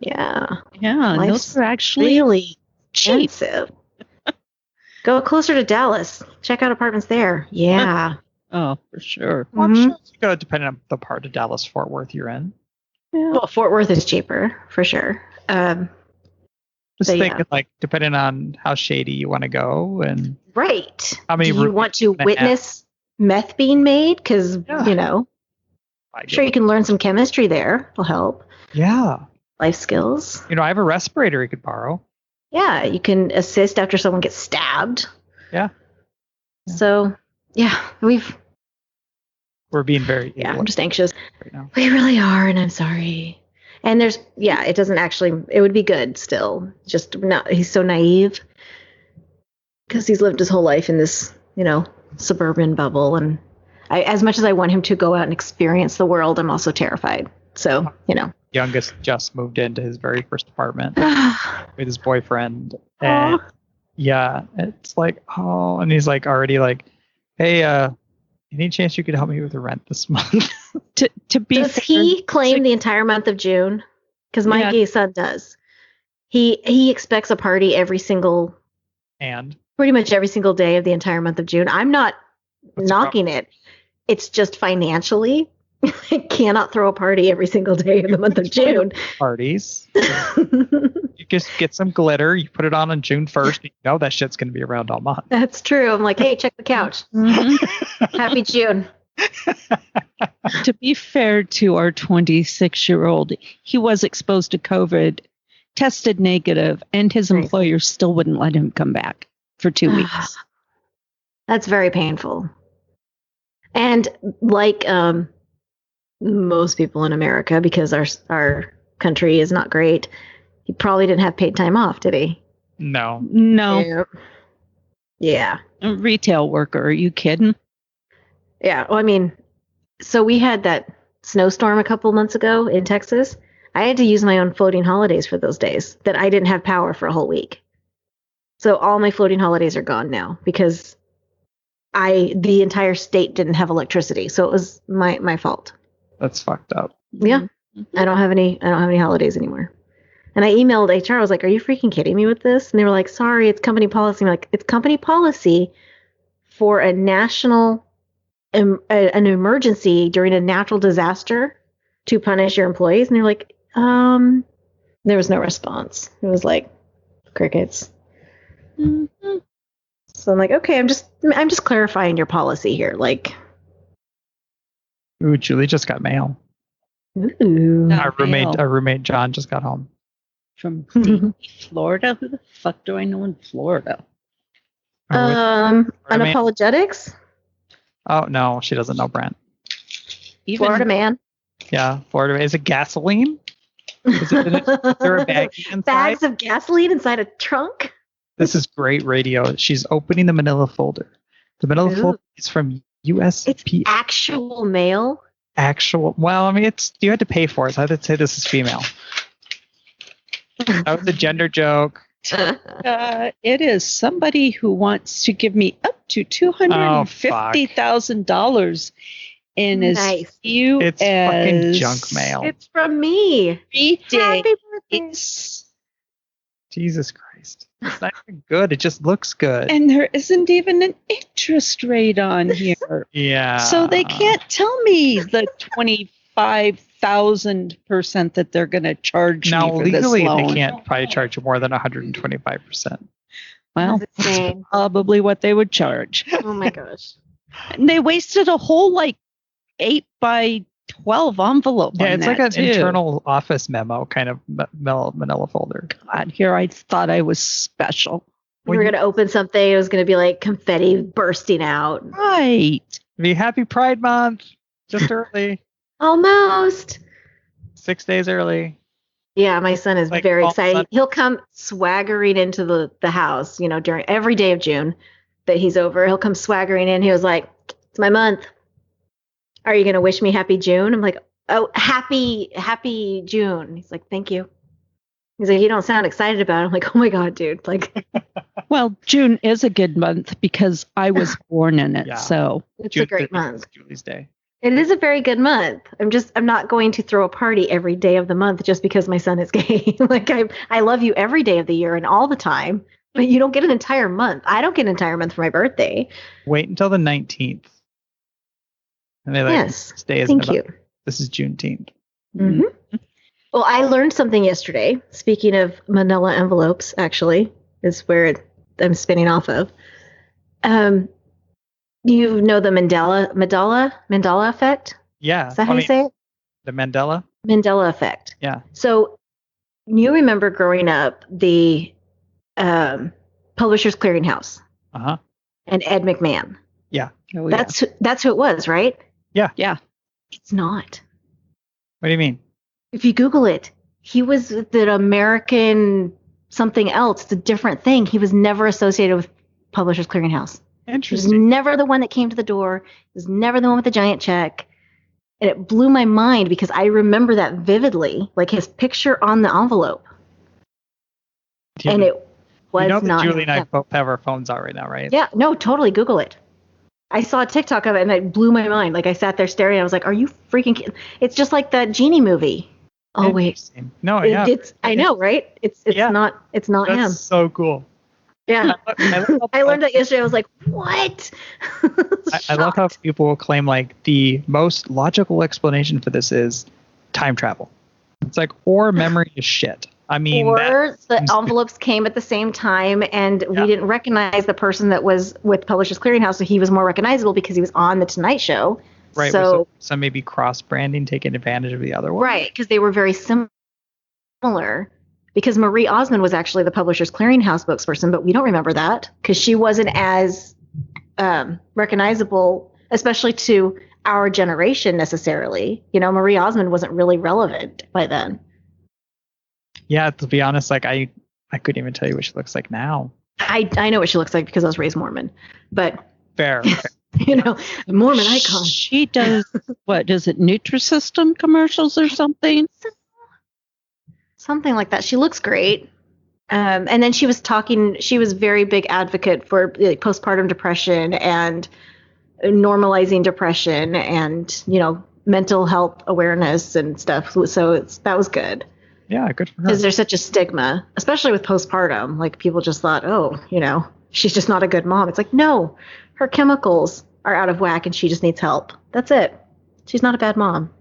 Those are actually really cheap. Expensive. Go closer to Dallas. Check out apartments there. Yeah. Oh, for sure. Well, I'm sure it's good depending on the part of Dallas Fort Worth you're in. Yeah. Well, Fort Worth is cheaper for sure. Just thinking, like, depending on how shady you want to go and right. How many do you want to witness meth being made? Because sure you can learn some chemistry there. It'll help. Yeah. Life skills. I have a respirator you could borrow. Yeah, you can assist after someone gets stabbed. Yeah. So, we're being very I'm just anxious right now. We really are, and I'm sorry. And it doesn't actually, it would be good still. Just not, he's so naive because he's lived his whole life in this, suburban bubble. And as much as I want him to go out and experience the world, I'm also terrified. So, Youngest just moved into his very first apartment with his boyfriend. And it's like, and he's like already like, hey, any chance you could help me with the rent this month? Does he claim the entire month of June? Because my gay son does. He expects a party pretty much every single day of the entire month of June. I'm not knocking it. It's just financially, I cannot throw a party every single day of the month of June. Parties. You just get some glitter. You put it on June 1st. You that shit's going to be around all month. That's true. I'm like, hey, check the couch. Happy June. To be fair to our 26-year-old, he was exposed to COVID, tested negative, and his employer still wouldn't let him come back for 2 weeks. That's very painful. And like most people in America, because our country is not great, he probably didn't have paid time off, did he? No. Yeah. A retail worker. Are you kidding? Yeah. Well, so we had that snowstorm a couple months ago in Texas. I had to use my own floating holidays for those days that I didn't have power for a whole week. So all my floating holidays are gone now because the entire state didn't have electricity. So it was my fault. That's fucked up. Yeah. I don't have any holidays anymore. And I emailed HR. I was like, are you freaking kidding me with this? And they were like, sorry, it's company policy. I'm like, it's company policy for a national, an emergency during a natural disaster to punish your employees. And they're like, there was no response. It was like crickets. Mm-hmm. So I'm like, okay, I'm just clarifying your policy here. Like, ooh, Julie just got mail. Ooh. Our roommate John just got home. From Florida? Who the fuck do I know in Florida? Unapologetics? Oh, no, she doesn't know Brent. Florida man. Yeah, Florida man. Is it gasoline? Is there a baggie inside? Bags of gasoline inside a trunk? This is great radio. She's opening the manila folder. The manila folder is from USP. It's actual mail? Well, you had to pay for it, so I had to say this is female. That was a gender joke. It is somebody who wants to give me up to $250,000 in as few it's as fucking junk mail. It's from me. 3 days. Happy birthday. Jesus Christ. It's not even good. It just looks good. And there isn't even an interest rate on here. Yeah. So they can't tell me the 25,000% that they're going to charge me for legally, this loan. they can't probably charge you more than 125%. Well, that's probably what they would charge. Oh my gosh. And they wasted a whole 8 by 12 envelope. Yeah, on it's like that, an too. internal office memo kind of manila folder. God, here I thought I was special. We were going to open something. It was going to be like confetti bursting out. Right. Be happy Pride Month. Just early. Almost. 6 days early. Yeah, my son is Like very all excited. Sun- He'll come swaggering into the house, during every day of June that he's over. He'll come swaggering in. He was like, "It's my month. Are you going to wish me happy June?" I'm like, "Oh, happy June." He's like, "Thank you." He's like, "You don't sound excited about it." I'm like, "Oh my God, dude." Like, Well, June is a good month because I was born in it. Yeah. So it's June a great 30th month. is Julie's day. It is a very good month. I'm not going to throw a party every day of the month just because my son is gay. Like I love you every day of the year and all the time, but you don't get an entire month. I don't get an entire month for my birthday. Wait until the 19th. And they like, Yes. this day is Thank you. This is Juneteenth. Mm-hmm. Well, I learned something yesterday. Speaking of manila envelopes, actually, is where I'm spinning off of. You know the Mandela effect? Yeah. Is that how you say it? The Mandela? Mandela effect. Yeah. So you remember growing up the Publishers Clearinghouse Uh-huh. and Ed McMahon. Yeah. oh, yeah. That's who it was, right? Yeah. It's not. What do you mean? If you Google it, he was the American something else. It's a different thing. He was never associated with Publishers Clearinghouse. He was Interesting. never the one that came to the door. He was never the one with the giant check. And it blew my mind because I remember that vividly, like his picture on the envelope. And it was that not. Julie and I him. both have our phones out right now, right? Yeah, no, totally. Google it. I saw a TikTok of it and it blew my mind. Like I sat there staring. I was like, "Are you freaking kidding?" It's just like that Genie movie. Oh wait, Interesting. No, yeah. it's I know, right? It's Yeah. not That's him. so cool. Yeah, love I learned that yesterday. I was like, "What?" I love how people will claim like the most logical explanation for this is time travel. It's like, or memory is shit. I mean, or the seems- envelopes came at the same time, and Yeah. we didn't recognize the person that was with Publishers Clearinghouse, so he was more recognizable because he was on the Tonight Show. right. So So maybe cross branding, taking advantage of the other one. right, because they were very similar. Because Marie Osmond was actually the Publishers Clearinghouse spokesperson, but we don't remember that because she wasn't as recognizable, especially to our generation necessarily. Marie Osmond wasn't really relevant by then. Yeah. To be honest, like I couldn't even tell you what she looks like now. I know what she looks like because I was raised Mormon, but Fair. Mormon icon. She does, what, is it Nutrisystem commercials or something? Something like that. She looks great. And then she was very big advocate for like, postpartum depression and normalizing depression and, mental health awareness and stuff. So that was good. Yeah. Good for her. Because there's such a stigma, especially with postpartum. Like people just thought, oh, she's just not a good mom. It's like, no, her chemicals are out of whack and she just needs help. That's it. She's not a bad mom.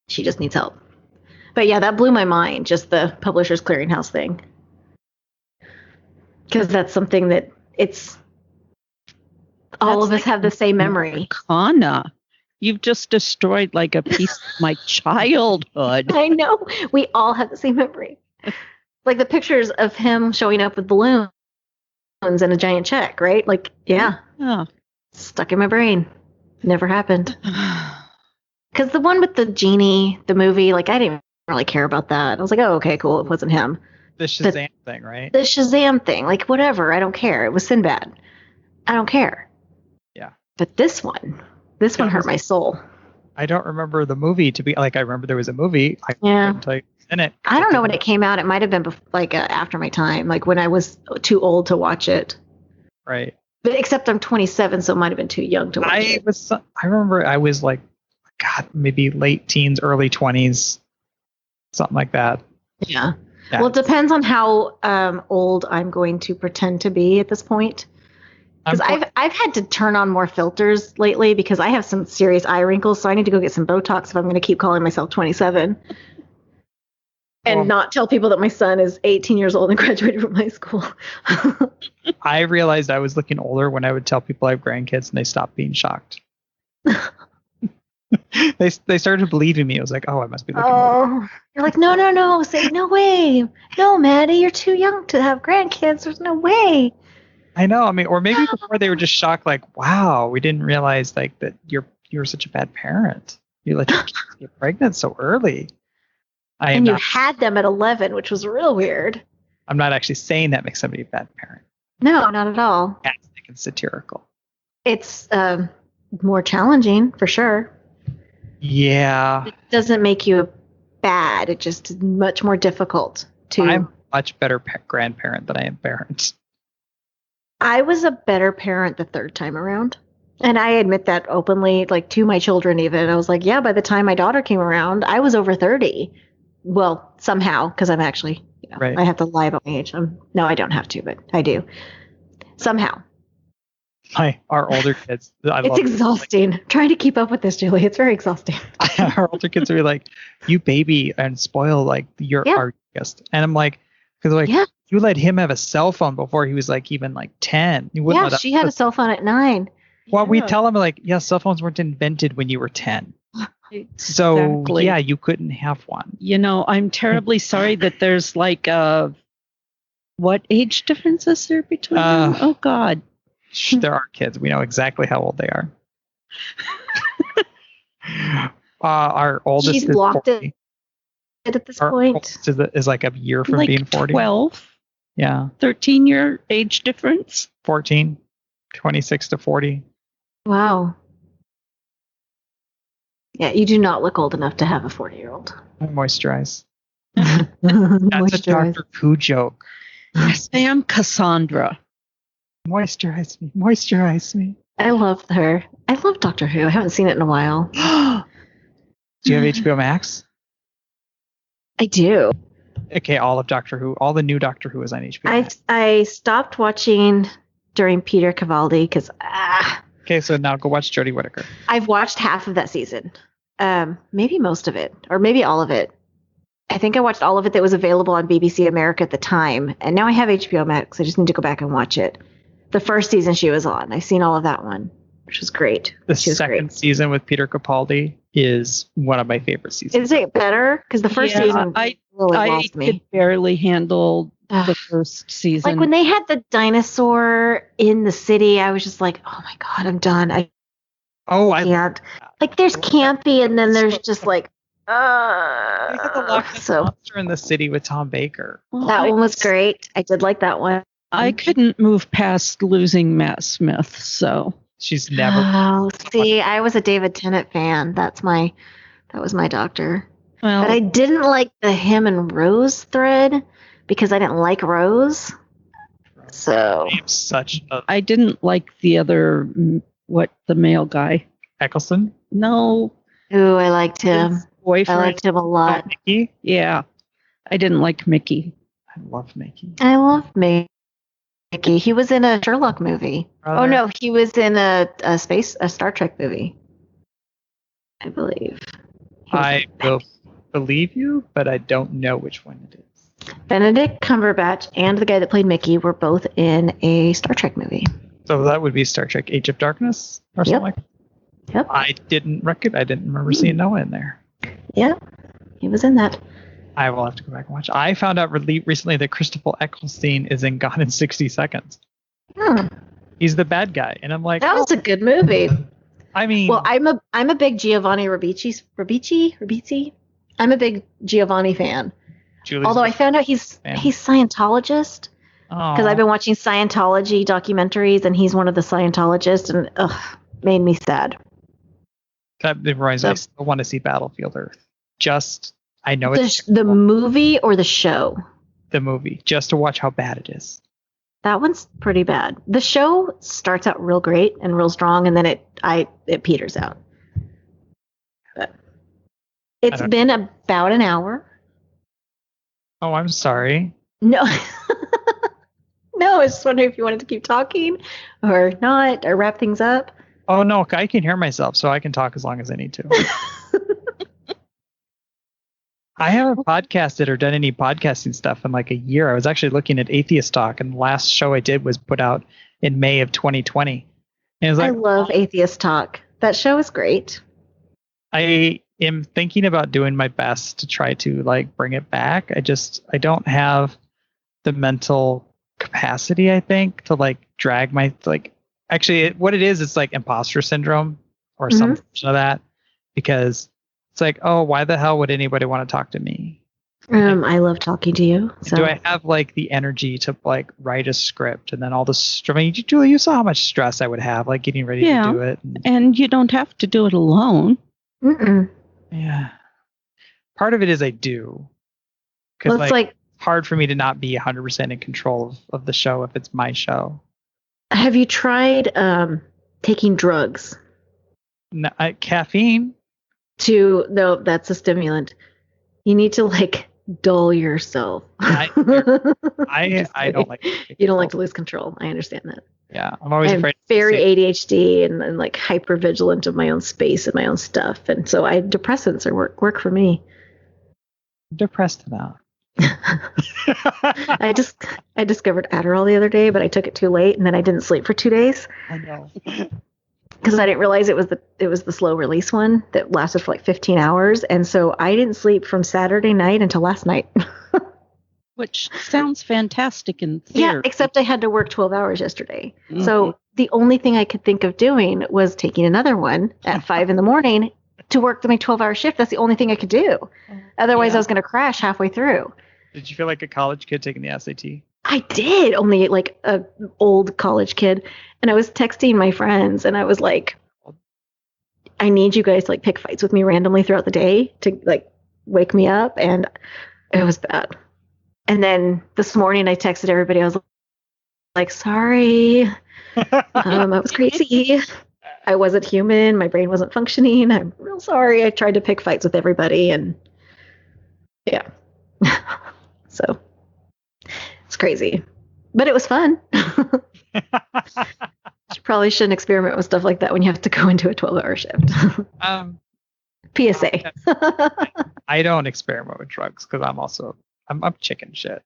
She just needs help. But yeah, that blew my mind, just the Publishers Clearinghouse thing. Because that's something that all of us have the same memory. Kana. You've just destroyed like a piece of my childhood. I know. We all have the same memory. Like the pictures of him showing up with balloons and a giant check, right? Like, yeah. Yeah. Stuck in my brain. Never happened. Because the one with the genie, the movie, like I didn't really care about that. I was like, oh, okay, cool. It wasn't him. The Shazam thing, right? The Shazam thing, like whatever. I don't care. It was Sinbad. I don't care. Yeah. But this one hurt my soul. I don't remember the movie to be like. I remember there was a movie. I Yeah. couldn't tell you who's in it. I don't know when it came out. It might have been after my time, like when I was too old to watch it. Right. But except I'm 27, so it might have been too young to watch it. I remember I was like, God, maybe late teens, early 20s, something like that. Yeah. Yeah. Well, it depends on how old I'm going to pretend to be at this point. Because I've had to turn on more filters lately because I have some serious eye wrinkles, so I need to go get some Botox if I'm going to keep calling myself 27. And not tell people that my son is 18 years old and graduated from high school. I realized I was looking older when I would tell people I have grandkids and they stopped being shocked. They started believing me. I was like, oh, I must be looking. Oh, you're like, no. Say, no way. No, Maddie, you're too young to have grandkids. There's no way. I know. I mean, or maybe before they were just shocked, like, wow, we didn't realize like that you were such a bad parent. You let your kids get pregnant so early. And you had them at 11, which was real weird. I'm not actually saying that makes somebody a bad parent. No, not at all. Sarcastic and satirical. It's more challenging for sure. Yeah. It doesn't make you bad. It just is much more difficult to. I'm a much better grandparent than I am parent. I was a better parent the third time around. And I admit that openly, like to my children even. I was like, yeah, by the time my daughter came around, I was over 30. Well, somehow, because I'm actually, right. I have to lie about my age. No, I don't have to, but I do. Somehow. Our older kids. It's exhausting. Trying to keep up with this, Julie. It's very exhausting. Our older kids are like, you baby and spoil like our youngest. And I'm like, because like, you let him have a cell phone before he was like even like 10. You wouldn't she had a cell phone at 9. Well, we tell them like, cell phones weren't invented when you were 10. So Exactly. you couldn't have one. I'm terribly sorry that there's like what age difference is there between them? Oh God. There are kids. We know exactly how old they are. Our oldest She's is blocked 40. It at this Our point. oldest is like a year from Like being 40. 12, Yeah. 13-year age difference. 14, 26 to 40. Wow. Yeah, you do not look old enough to have a 40-year-old. I moisturize. That's a Doctor Who joke. Yes, I am Cassandra. Moisturize me. I love her. I love Doctor Who. I haven't seen it in a while. Do you have HBO Max? I do. Okay, all of Doctor Who. All the new Doctor Who is on HBO Max. I stopped watching during Peter Capaldi because Okay, so now go watch Jodie Whittaker. I've watched half of that season. Maybe most of it, or maybe all of it. I think I watched all of it that was available on BBC America at the time, and now I have HBO Max. I just need to go back and watch it. The first season she was on, I've seen all of that one, which was great. The second season with Peter Capaldi is one of my favorite seasons. Is it better? Because the first season really lost me. I could barely handle the first season. Like when they had the dinosaur in the city, I was just like, oh my God, I'm done. I can't. Like there's campy and then there's just like, They had the Loch Ness Monster in the City with Tom Baker. That one was great. I did like that one. I couldn't move past losing Matt Smith, so she's never. Oh, see, I was a David Tennant fan. That was my doctor. Well, but I didn't like the him and Rose thread because I didn't like Rose. So I didn't like the other the male guy. Eccleston? No. Ooh, I liked him. His boyfriend. I liked him a lot. Mickey? Yeah. I didn't like Mickey. I love Mickey. I love Mickey. He was in a Sherlock movie. Oh no, he was in a Star Trek movie. I believe. I will believe you, but I don't know which one it is. Benedict Cumberbatch and the guy that played Mickey were both in a Star Trek movie. So that would be Star Trek Age of Darkness or something like that? Yep. I didn't remember seeing Noah in there. Yeah, he was in that. I will have to go back and watch. I found out recently that Christopher Eccleston is in Gone in 60 Seconds. He's the bad guy, and I'm like, that was a good movie. I mean, well, I'm a big Giovanni Ribisi. I'm a big Giovanni fan. Julie's although I found out he's Scientologist because I've been watching Scientology documentaries, and he's one of the Scientologists, and made me sad. That reminds me, I still want to see Battlefield Earth. I know it's the movie or the show. The movie, just to watch how bad it is. That one's pretty bad. The show starts out real great and real strong, and then it peters out. But it's been about an hour. Oh, I'm sorry. No. No, I was just wondering if you wanted to keep talking or not, or wrap things up. Oh, no, I can hear myself, so I can talk as long as I need to. I haven't podcasted or done any podcasting stuff in like a year. I was actually looking at Atheist Talk, and the last show I did was put out in May of 2020. And it was like, I love Atheist Talk. That show is great. I am thinking about doing my best to try to like bring it back. I don't have the mental capacity, I think, to like drag my like. Actually, what it is, it's like imposter syndrome or some version of that, because it's like, oh, why the hell would anybody want to talk to me? I love talking to you. So. Do I have like the energy to like write a script and then all this? I mean, Julie, you saw how much stress I would have, like getting ready to do it. And you don't have to do it alone. Yeah. Part of it is I do. Because Well, it's hard for me to not be 100% in control of the show if it's my show. Have you tried taking drugs? No, caffeine? No, that's a stimulant. You need to like dull yourself. I don't like. You don't like to lose control. I understand that. Yeah, I'm always afraid. Very ADHD and like hyper vigilant of my own space and my own stuff, and so depressants work for me. I'm depressed now. I discovered Adderall the other day, but I took it too late, and then I didn't sleep for 2 days. I know. Because I didn't realize it was the slow release one that lasted for like 15 hours, and so I didn't sleep from Saturday night until last night. Which sounds fantastic in theory. Yeah, except I had to work 12 hours yesterday. So the only thing I could think of doing was taking another one at 5 a.m. to work my 12-hour shift. That's the only thing I could do. Otherwise, I was going to crash halfway through. Did you feel like a college kid taking the SAT? I did, only like a old college kid. And I was texting my friends, and I was like, I need you guys to like pick fights with me randomly throughout the day to like wake me up. And it was bad. And then this morning I texted everybody. I was like, sorry, I was crazy. I wasn't human. My brain wasn't functioning. I'm real sorry. I tried to pick fights with everybody, and yeah. So it's crazy, but it was fun. You probably shouldn't experiment with stuff like that when you have to go into a 12-hour shift. PSA. I don't experiment with drugs because I'm chicken shit.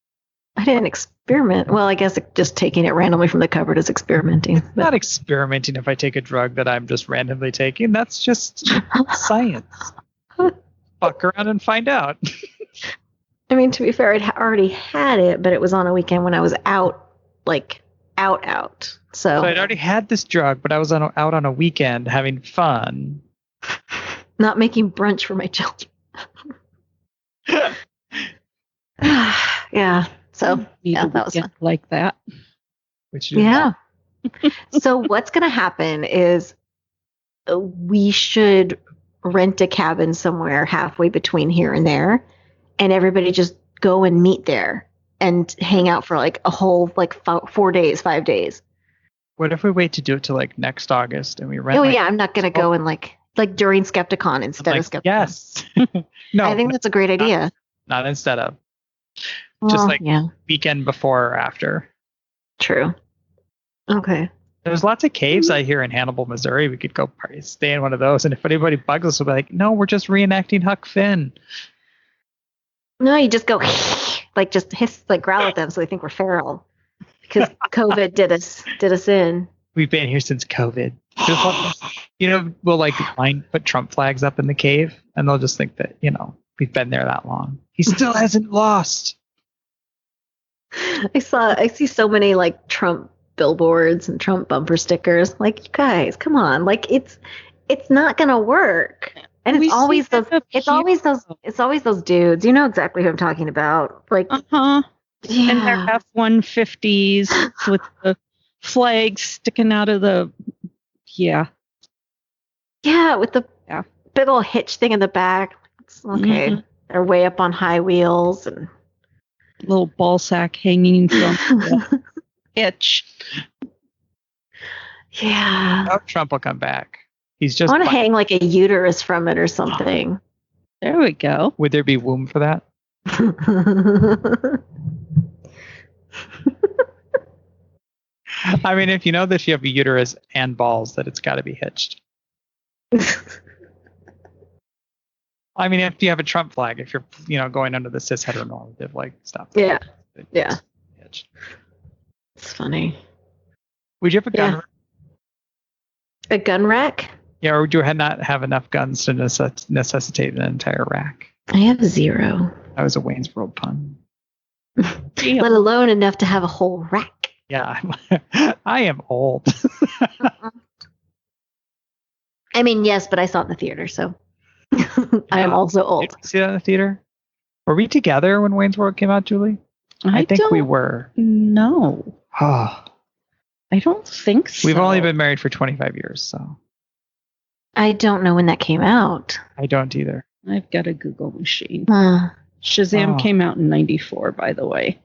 I didn't experiment. Well, I guess just taking it randomly from the cupboard is experimenting. It's not experimenting if I take a drug that I'm just randomly taking. That's just science. Fuck around and find out. I mean, to be fair, I'd already had it, but it was on a weekend when I was out, like out. So I'd already had this drug, but I was out on a weekend having fun. Not making brunch for my children. Yeah. So yeah, that was fun. Like that. So what's going to happen is we should rent a cabin somewhere halfway between here and there, and everybody just go and meet there and hang out for like a whole like 4 days, 5 days. What if we wait to do it till like next August and we rent? I'm not going to go and like during Skepticon instead of Skepticon. Yes. No, I think that's a great idea. Not instead of. Just weekend before or after. True. Okay. There's lots of caves I hear in Hannibal, Missouri. We could go stay in one of those. And if anybody bugs us, we'll be like, no, we're just reenacting Huck Finn. No, you just go like just hiss, like growl at them so they think we're feral. Because COVID did us in. We've been here since COVID. We'll like put Trump flags up in the cave, and they'll just think that, we've been there that long. He still hasn't lost. I see so many like Trump billboards and Trump bumper stickers. Like, you guys, come on. Like it's not gonna work. And it's always those dudes. You know exactly who I'm talking about. Like Yeah. And their F-150s with the flags sticking out of the with the big old hitch thing in the back. It's okay. Mm-hmm. They're way up on high wheels and little ball sack hanging from the hitch. Yeah. Oh, Trump will come back. He's just. I want to hang like a uterus from it or something. There we go. Would there be womb for that? I mean, if you know that you have a uterus and balls, that it's got to be hitched. I mean, if you have a Trump flag, if you're, going under the cis heteronormative stuff. Yeah. Hitched. It's funny. Would you have a gun rack? A gun rack? Yeah, or do I not have enough guns to necessitate an entire rack? I have 0. That was a Wayne's World pun. Let alone enough to have a whole rack. Yeah, I am old. I mean, yes, but I saw it in the theater, so I am also old. Did you see that in the theater? Were we together when Wayne's World came out, Julie? I think we were. No. Oh. I don't think so. We've only been married for 25 years, so. I don't know when that came out. I don't either. I've got a Google machine. Uh, Shazam came out in 94, by the way.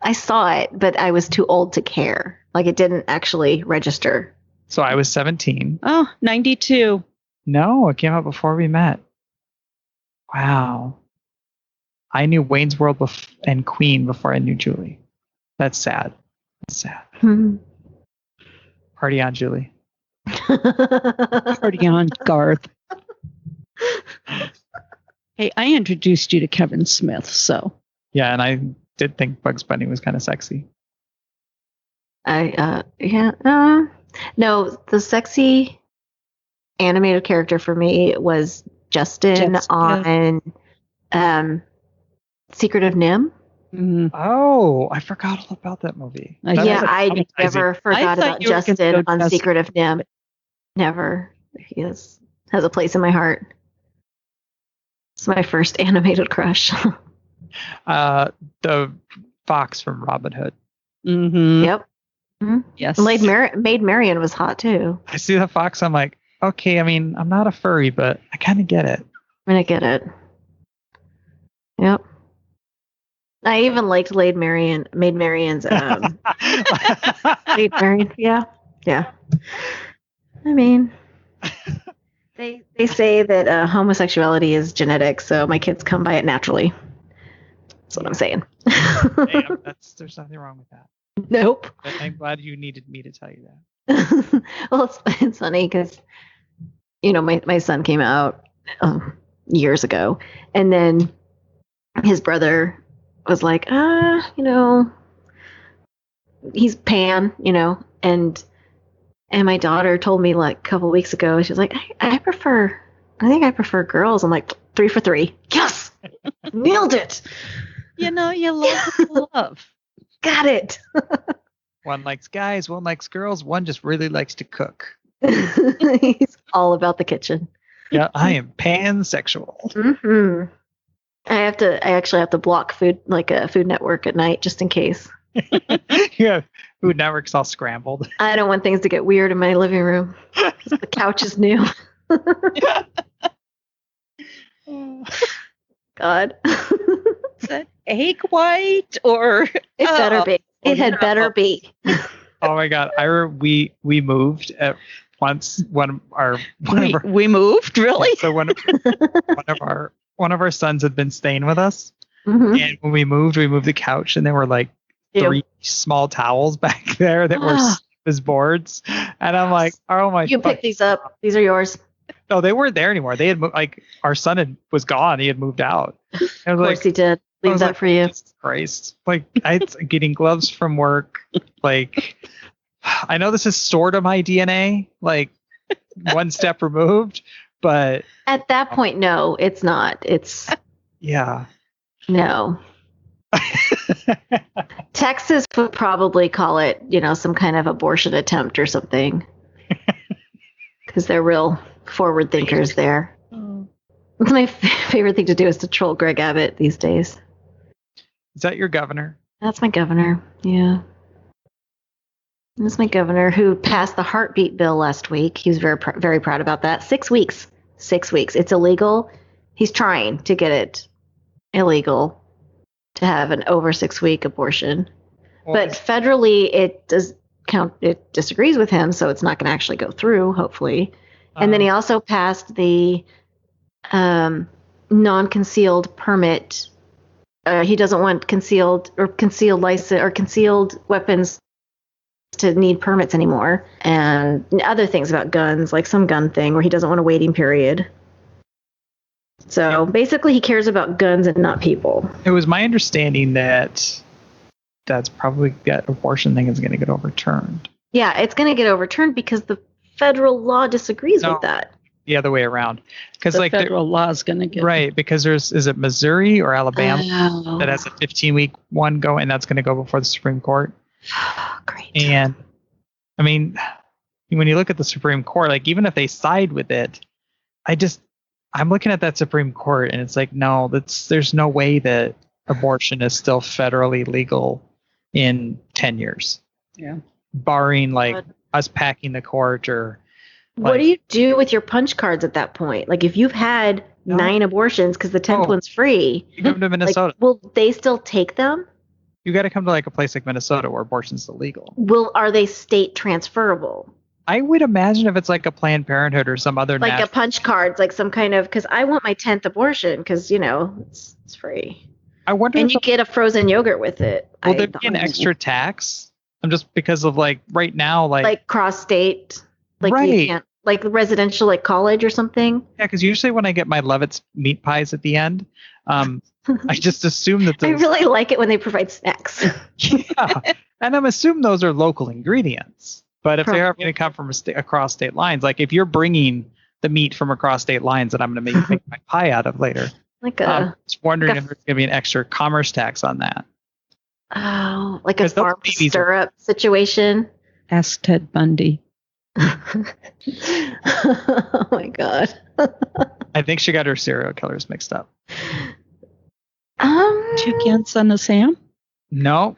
I saw it, but I was too old to care. Like, it didn't actually register. So I was 17. Oh, 92. No, it came out before we met. Wow. I knew Wayne's World and Queen before I knew Julie. That's sad. That's sad. Party on, Julie. Party on, Garth. Hey, I introduced you to Kevin Smith, so. Yeah, and I did think Bugs Bunny was kind of sexy. No, the sexy animated character for me was Justin on Secret of Nim. Mm-hmm. Oh, I forgot all about that movie. I never forgot about Justin on Secret of Nim. Never. He has a place in my heart. It's my first animated crush. The fox from Robin Hood. Mm-hmm. Yep. Mm-hmm. Yes. Maid Marian was hot too. I see the fox. I'm like, okay. I mean, I'm not a furry, but I kind of get it. I'm gonna get it. Yep. I even liked Maid Marian's Maid Marian, yeah. I mean, they say that homosexuality is genetic, so my kids come by it naturally. That's what I'm saying. Hey, there's nothing wrong with that. Nope. But I'm glad you needed me to tell you that. Well, it's funny because, my son came out years ago, and then his brother was like, he's pan, and my daughter told me like a couple weeks ago, she was like, I think I prefer girls. I'm like, 3 for 3. Yes, nailed it. You love. Got it. One likes guys, one likes girls, one just really likes to cook. He's all about the kitchen. Yeah, I am pansexual. Mm-hmm. I actually have to block Food Network at night just in case. Yeah, Food Network's all scrambled. I don't want things to get weird in my living room. The couch is new. God. Is that egg white or it better be? It had better be. Oh my God! We moved at once. We moved really. So one of our sons had been staying with us, and when we moved the couch, and there were like 3 small towels back there that were as boards, and I'm like, oh my! You pick these up. These are yours. No, they weren't there anymore. They had our son was gone. He had moved out. Of course he did. Leave that for you. Jesus Christ! Like getting gloves from work. Like I know this is sort of my DNA. Like one step removed, but at that point, no, it's not. It's yeah. No. Texas would probably call it, some kind of abortion attempt or something. Because they're real forward thinkers there. It's my favorite thing to do is to troll Greg Abbott these days. Is that your governor? That's my governor, yeah. That's my governor who passed the heartbeat bill last week. He was very, very proud about that. 6 weeks. 6 weeks. It's illegal. He's trying to get it illegal to have an over 6 week abortion. But federally, it does count. It disagrees with him, so it's not going to actually go through, hopefully. And then he also passed the non-concealed permit. He doesn't want concealed license or concealed weapons to need permits anymore, and other things about guns, like some gun thing where he doesn't want a waiting period. So basically, he cares about guns and not people. It was my understanding that that abortion thing is going to get overturned. Yeah, it's going to get overturned because the federal law disagrees No. with that. The other way around. Because The federal law is going to get right, because is it Missouri or Alabama Oh. that has a 15-week one going, and that's going to go before the Supreme Court. Great. And I mean, when you look at the Supreme Court, like even if they side with it, I'm looking at that Supreme Court and it's like, no, there's no way that abortion is still federally legal in 10 years. Yeah. Barring like us packing the court or What do you do with your punch cards at that point? Like if you've had 9 abortions because the 10th one's free, you come to Minnesota. Like, will they still take them? You got to come to like a place like Minnesota where abortion's illegal. Are they state transferable? I would imagine if it's like a Planned Parenthood or some other Like a punch cards, like some kind of, because I want my 10th abortion because, it's free. I wonder and you get a frozen yogurt with it. Will there be an extra tax? I'm just because of like right now, like cross state, like right. you can't, like residential, like college or something. Yeah, because usually when I get my Levitt's meat pies at the end, I just assume that I really like it when they provide snacks. Yeah, and I'm assuming those are local ingredients. But if they're going to come from across state lines, like if you're bringing the meat from across state lines that I'm going to make my pie out of later, I was wondering if there's going to be an extra commerce tax on that. Oh, like a farm stirrup situation. Ask Ted Bundy. Oh my God. I think she got her serial killers mixed up. Toucan Son of Sam? No.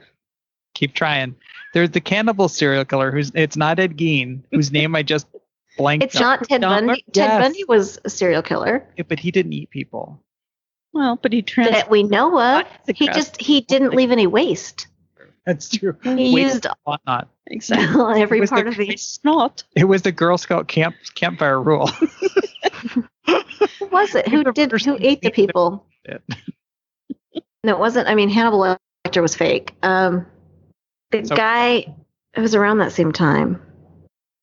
Keep trying. There's the cannibal serial killer it's not Ed Gein, whose name I just blanked. It's not Ted Bundy. Yes. Ted Bundy was a serial killer. Yeah, but he didn't eat people. Well, but that we know of. He didn't leave any waste. That's true. He used whatnot. Exactly. Every part of the snot. It was the Girl Scout campfire rule. Who was it? Who ate the people? No, it wasn't. I mean, Hannibal Lecter was fake. Guy, it was around that same time.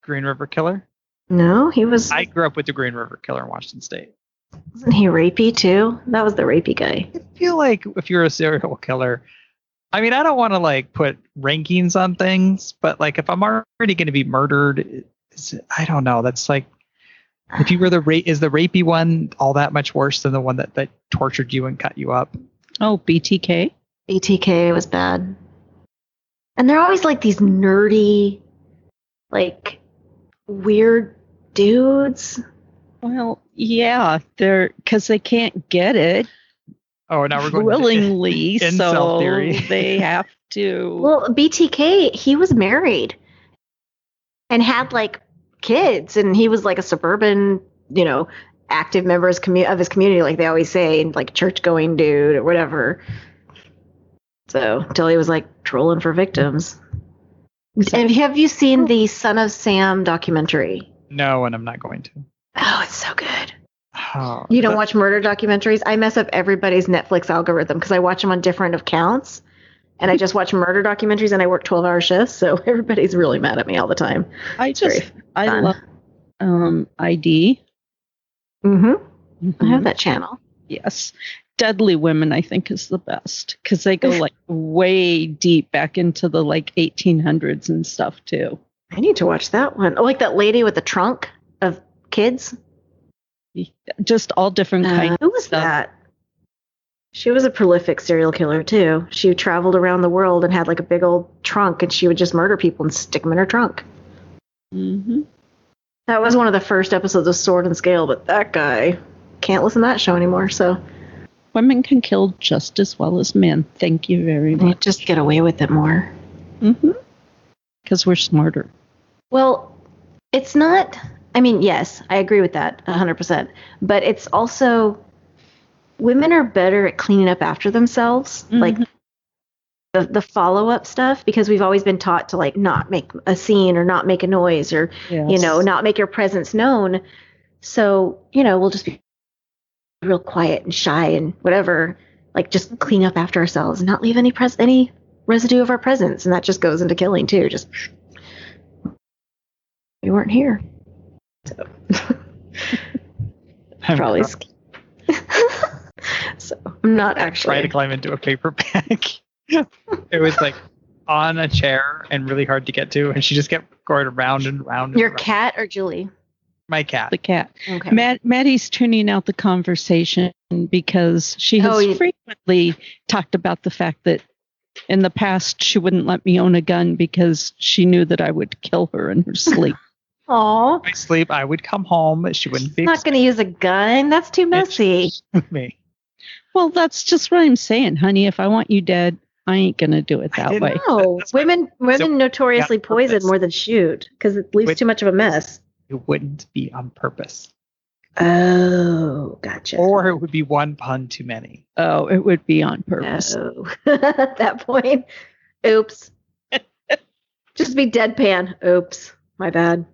Green River Killer? No, he was. I grew up with the Green River Killer in Washington State. Wasn't he rapey too? That was the rapey guy. I feel like if you're a serial killer, I mean, I don't want to like put rankings on things, but like if I'm already going to be murdered, I don't know. That's like if you were is the rapey one all that much worse than the one that tortured you and cut you up? Oh, BTK. BTK was bad. And they're always like these nerdy, like weird dudes. Well, yeah, because they can't get it. Oh, now we're going willingly, so theory. They have to. Well, BTK, he was married and had like kids, and he was like a suburban, active member of his community, like they always say, and like church-going dude or whatever. So until he was like trolling for victims. And have you seen the Son of Sam documentary? No, and I'm not going to. Oh, it's so good. Oh, you don't watch murder documentaries? I mess up everybody's Netflix algorithm because I watch them on different accounts. And I just watch murder documentaries and I work 12-hour shifts. So everybody's really mad at me all the time. I love ID. Mm-hmm. I have that channel. Yes. Deadly Women, I think, is the best because they go like way deep back into the like 1800s and stuff too. I need to watch that one. Oh, like that lady with the trunk of kids. Just all different kinds. Who was that? She was a prolific serial killer too. She traveled around the world and had like a big old trunk, and she would just murder people and stick them in her trunk. Mm-hmm. That was one of the first episodes of Sword and Scale, but that guy can't listen to that show anymore. So women can kill just as well as men. Thank you very much. They just get away with it more. Mm-hmm. Because we're smarter. Well, it's not. I mean, yes, I agree with that 100%. But it's also women are better at cleaning up after themselves, like the follow-up stuff, because we've always been taught to like not make a scene or not make a noise or not make your presence known. So we'll just be real quiet and shy and whatever, like just clean up after ourselves and not leave any residue of our presence, and that just goes into killing too. Just we weren't here. So probably so I'm not actually trying to climb into a paper bag. It was like on a chair and really hard to get to, and she just kept going around and around. Your around. cat or Julie? My cat. The cat. Okay. Maddie's tuning out the conversation because she has frequently talked about the fact that in the past she wouldn't let me own a gun because she knew that I would kill her in her sleep. Aw. In my sleep, I would come home. She wouldn't be Not going to use a gun. That's too messy. me. Well, that's just what I'm saying, honey. If I want you dead, I ain't going to do it that way. No, women notoriously poison more than shoot because it leaves too much of a mess. It wouldn't be on purpose. Oh, gotcha. Or it would be one pun too many. Oh, it would be on purpose. No. At that point, oops. Just be deadpan. Oops, my bad.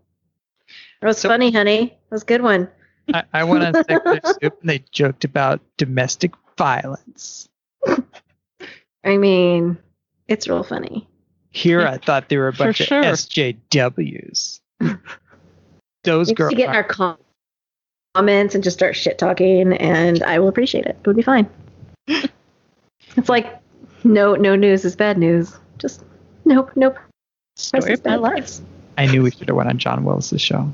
That was funny, honey. That was a good one. I went on Secular Soup and they joked about domestic violence. I mean, it's real funny. Here, I thought they were a bunch sure. of SJWs. Those girls. To get in our comments and just start shit talking, and I will appreciate it. It would be fine. It's like no news is bad news. Just nope. Story of my life. I knew we should have went on John Willis's show.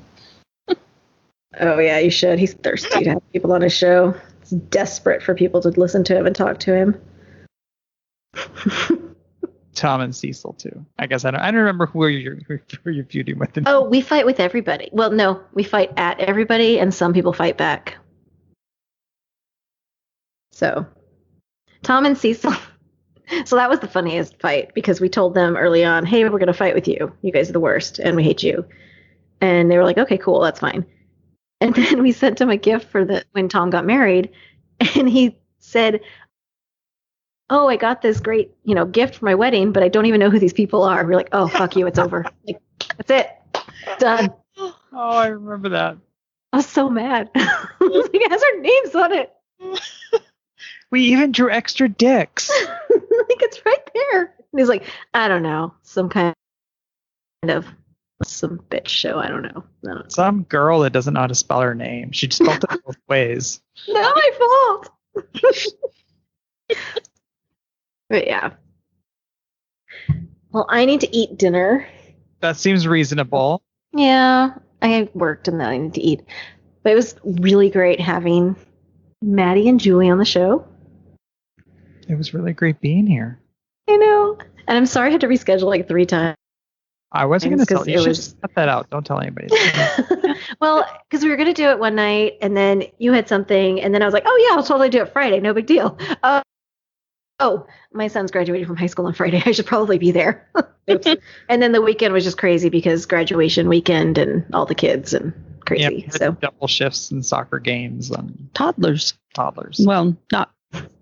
Oh yeah, you should. He's thirsty to have people on his show. He's desperate for people to listen to him and talk to him. Tom and Cecil too. I guess I don't remember who you're feuding with. Oh, we fight with everybody. Well, no, we fight at everybody, and some people fight back. So, Tom and Cecil. So that was the funniest fight because we told them early on, "Hey, we're going to fight with you. You guys are the worst, and we hate you." And they were like, "Okay, cool, that's fine." And then we sent him a gift for when Tom got married, and he said, "Oh, I got this great, gift for my wedding, but I don't even know who these people are." We're like, "Oh, fuck you, it's over. Like, that's it, done." Oh, I remember that. I was so mad. It has our names on it. We even drew extra dicks. Like it's right there. And he's like, "I don't know, some kind of some bitch show. I don't know. Some girl that doesn't know how to spell her name. She spelled it both ways. Not my fault." But yeah. Well, I need to eat dinner. That seems reasonable. Yeah, I worked and then I need to eat. But it was really great having Maddie and Julie on the show. It was really great being here. I know. And I'm sorry I had to reschedule like 3 times. I wasn't going to tell you. You should just cut that out. Don't tell anybody. Well, because we were going to do it one night and then you had something. And then I was like, "Oh, yeah, I'll totally do it Friday. No big deal." Oh, my son's graduating from high school on Friday. I should probably be there. Oops. And then the weekend was just crazy because graduation weekend and all the kids and crazy. Yeah, so double shifts and soccer games and Toddlers. Well, not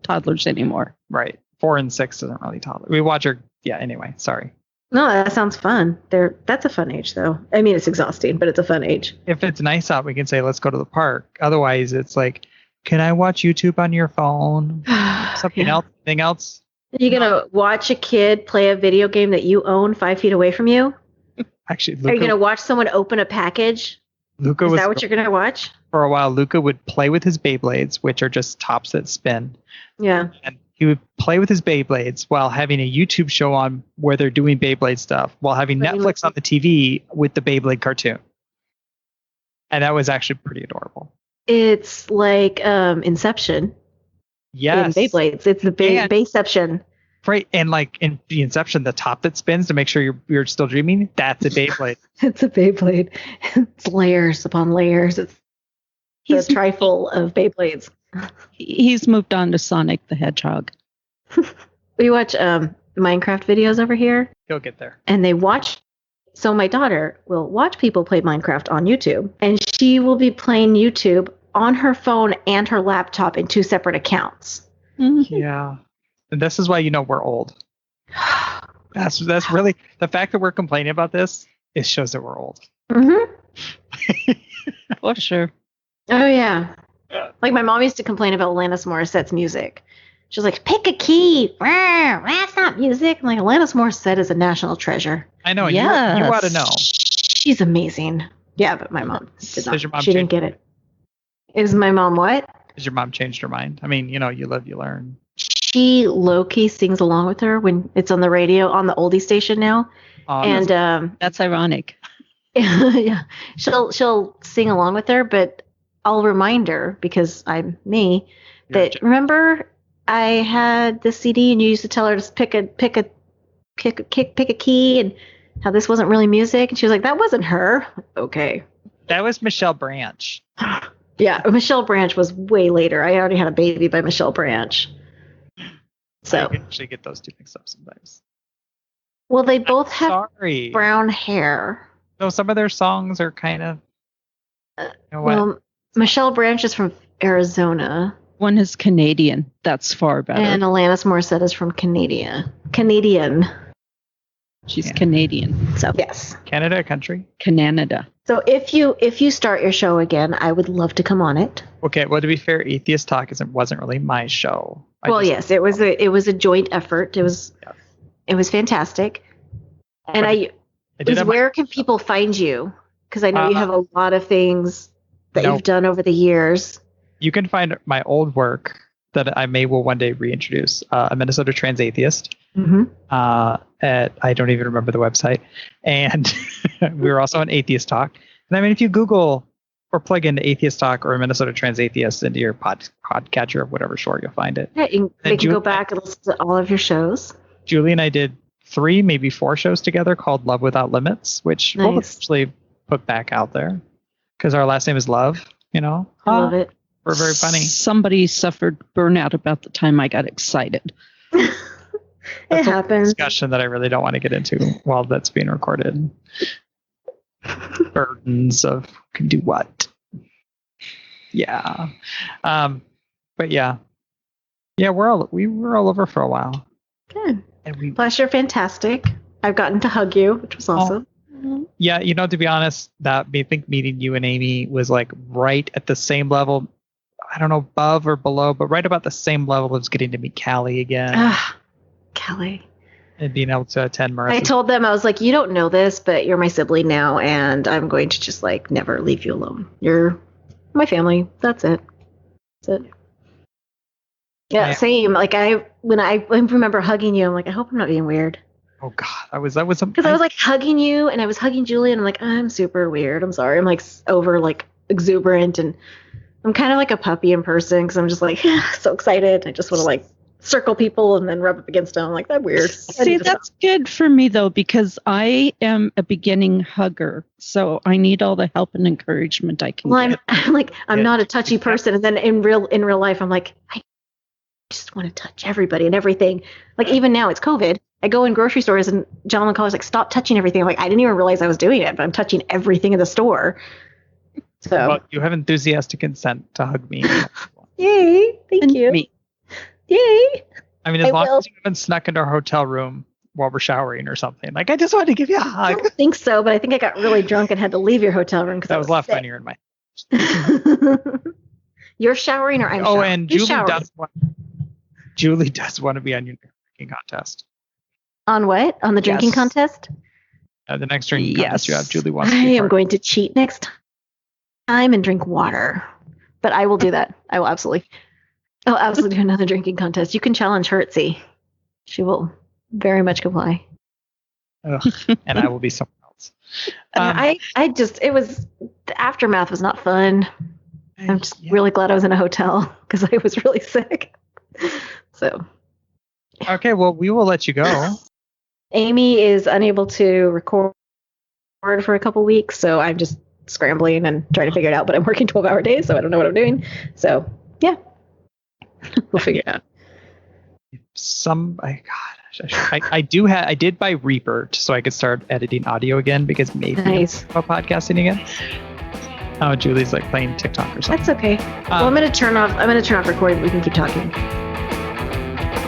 toddlers anymore. Right. 4 and 6 isn't really toddler. We watch her. Yeah. Anyway, sorry. No, that sounds fun. That's a fun age, though. I mean, it's exhausting, but it's a fun age. If it's nice out, we can say, "Let's go to the park." Otherwise, it's like, "Can I watch YouTube on your phone?" Something else? Anything else? Are you gonna watch a kid play a video game that you own 5 feet away from you? Actually, Luca, are you gonna watch someone open a package? Is that what you're gonna watch? For a while, Luca would play with his Beyblades, which are just tops that spin. Yeah. And he would play with his Beyblades while having a YouTube show on where they're doing Beyblade stuff, while having Netflix on the TV with the Beyblade cartoon. And that was actually pretty adorable. It's like Inception. Yes. In Beyblades. It's the Bayception. Right. And like in the Inception, the top that spins to make sure you're still dreaming, that's a Beyblade. It's a Beyblade. It's layers upon layers. It's the trifle of Beyblades. He's moved on to Sonic the Hedgehog. We watch Minecraft videos over here. He'll get there. And they watch. So my daughter will watch people play Minecraft on YouTube, and she will be playing YouTube on her phone and her laptop in 2 separate accounts. Yeah. And this is why we're old. That's really the fact that we're complaining about this. It shows that we're old. Mm-hmm. For sure. Oh yeah. Like my mom used to complain about Alanis Morissette's music. She was like, "Pick a key. That's not music." I'm like, Alanis Morissette is a national treasure. I know. Yes. You ought to know. She's amazing. Yeah, but my mom did not. Your mom she didn't get it. Is my mom what? Has your mom changed her mind? I mean, you live, you learn. she low-key sings along with her when it's on the radio on the oldie station now. And that's ironic. Yeah, she'll sing along with her, but I'll remind her, because I'm me, that remember I had this CD and you used to tell her to pick a key and how this wasn't really music, and she was like, that wasn't her. Okay. That was Michelle Branch. Yeah, Michelle Branch was way later. I already had a baby by Michelle Branch. So I actually get those two mixed up sometimes. Well, they both have Sorry. brown hair. So some of their songs are kind of. You know what? Well, Michelle Branch is from Arizona. One is Canadian. That's far better. And Alanis Morissette is from Canadian. She's Canadian. So yes. Canada, a country. Canada. So if you start your show again, I would love to come on it. Okay. Well, to be fair, Atheist Talk wasn't really my show. Yes, it was a joint effort. It was fantastic. And where can people find you? Because I know you have a lot of things that you've done over the years. You can find my old work that I will one day reintroduce. A Minnesota Trans Atheist. Mm-hmm. I don't even remember the website. And we were also on Atheist Talk. And I mean, if you Google or plug in Atheist Talk or Minnesota Trans Atheist into your podcatcher of whatever sort, you'll find it. Yeah, they can go back and listen to all of your shows. Julie and I did 3, maybe 4 shows together called Love Without Limits, which we'll actually put back out there because our last name is Love. You know, I love it. We're very funny. Somebody suffered burnout about the time I got excited. It happens. Discussion that I really don't want to get into while that's being recorded. Burdens of can do what? Yeah, but yeah, we were all over for a while. Good. And plus, you're fantastic. I've gotten to hug you, which was awesome. Yeah, to be honest, I think meeting you and Amy was like right at the same level. I don't know above or below, but right about the same level as getting to meet Callie again. Callie. And being able to attend Marissa. I told them, I was like, you don't know this, but you're my sibling now, and I'm going to just like never leave you alone. You're my family. That's it. Yeah, same. Like when I remember hugging you, I'm like, I hope I'm not being weird. Oh God, because I was like hugging you, and I was hugging Julie, and I'm like, I'm super weird. I'm sorry. I'm like over like exuberant, and I'm kind of like a puppy in person because I'm just like so excited. I just want to like circle people and then rub up against them. I'm like, that's weird. See, that's good for me though, because I am a beginning hugger, so I need all the help and encouragement I can get. I'm not a touchy person, and then in real life, I'm like, I just want to touch everybody and everything. Like even now, it's COVID. I go in grocery stores and gentlemen callers like, stop touching everything. I'm like, I didn't even realize I was doing it, but I'm touching everything in the store. So well, you have enthusiastic consent to hug me. Yay! Thank you. Me. Yay! I mean, as long as you haven't snuck into our hotel room while we're showering or something. Like, I just wanted to give you a hug. I don't think so, but I think I got really drunk and had to leave your hotel room because I was left when you were in my. You're showering or I'm showering? Oh, and Julie does want to be on your drinking contest. On what? On the drinking contest? The next drinking contest you have, Julie wants. I am going to cheat next time and drink water, but I will do that. I'll absolutely do another drinking contest. You can challenge Hertzie. She will very much comply. And I will be someone else. The aftermath was not fun. I'm just really glad I was in a hotel because I was really sick. So. Okay, well, we will let you go. Amy is unable to record for a couple weeks, so I'm just scrambling and trying to figure it out. But I'm working 12-hour days, so I don't know what I'm doing. So, yeah. We'll figure it out. I did buy Reaper so I could start editing audio again because maybe about podcasting again. Oh, Julie's like playing TikTok or something. That's okay. Well, I'm gonna turn off recording. We can keep talking.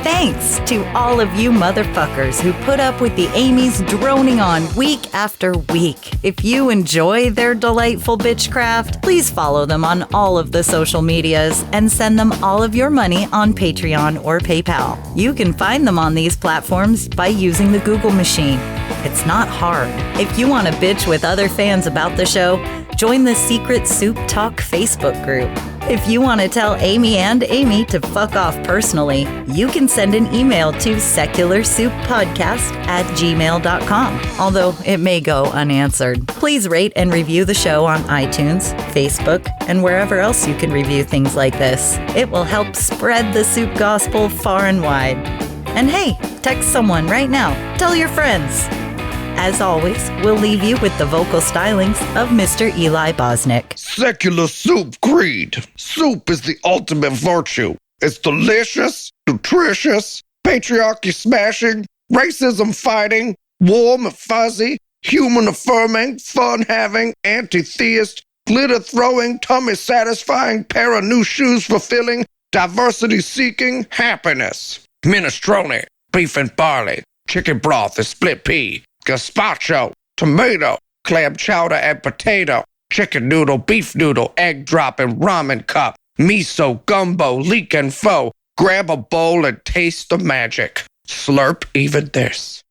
Thanks to all of you motherfuckers who put up with the Amy's droning on week after week. If you enjoy their delightful bitchcraft, please follow them on all of the social medias and send them all of your money on Patreon or PayPal. You can find them on these platforms by using the Google machine. It's not hard. If you want to bitch with other fans about the show, join the Secret Soup Talk Facebook group. If you want to tell Amy and Amy to fuck off personally, you can send an email to secularsouppodcast@gmail.com, although it may go unanswered. Please rate and review the show on iTunes, Facebook, and wherever else you can review things like this. It will help spread the soup gospel far and wide. And hey, text someone right now. Tell your friends. As always, we'll leave you with the vocal stylings of Mr. Eli Bosnick. Secular soup creed. Soup is the ultimate virtue. It's delicious, nutritious, patriarchy smashing, racism fighting, warm and fuzzy, human affirming, fun having, anti-theist, glitter throwing, tummy satisfying, pair of new shoes fulfilling, diversity seeking, happiness. Minestrone, beef and barley, chicken broth and split pea, gazpacho, tomato, clam chowder and potato, chicken noodle, beef noodle, egg drop and ramen cup, miso, gumbo, leek and pho. Grab a bowl and taste the magic. Slurp even this.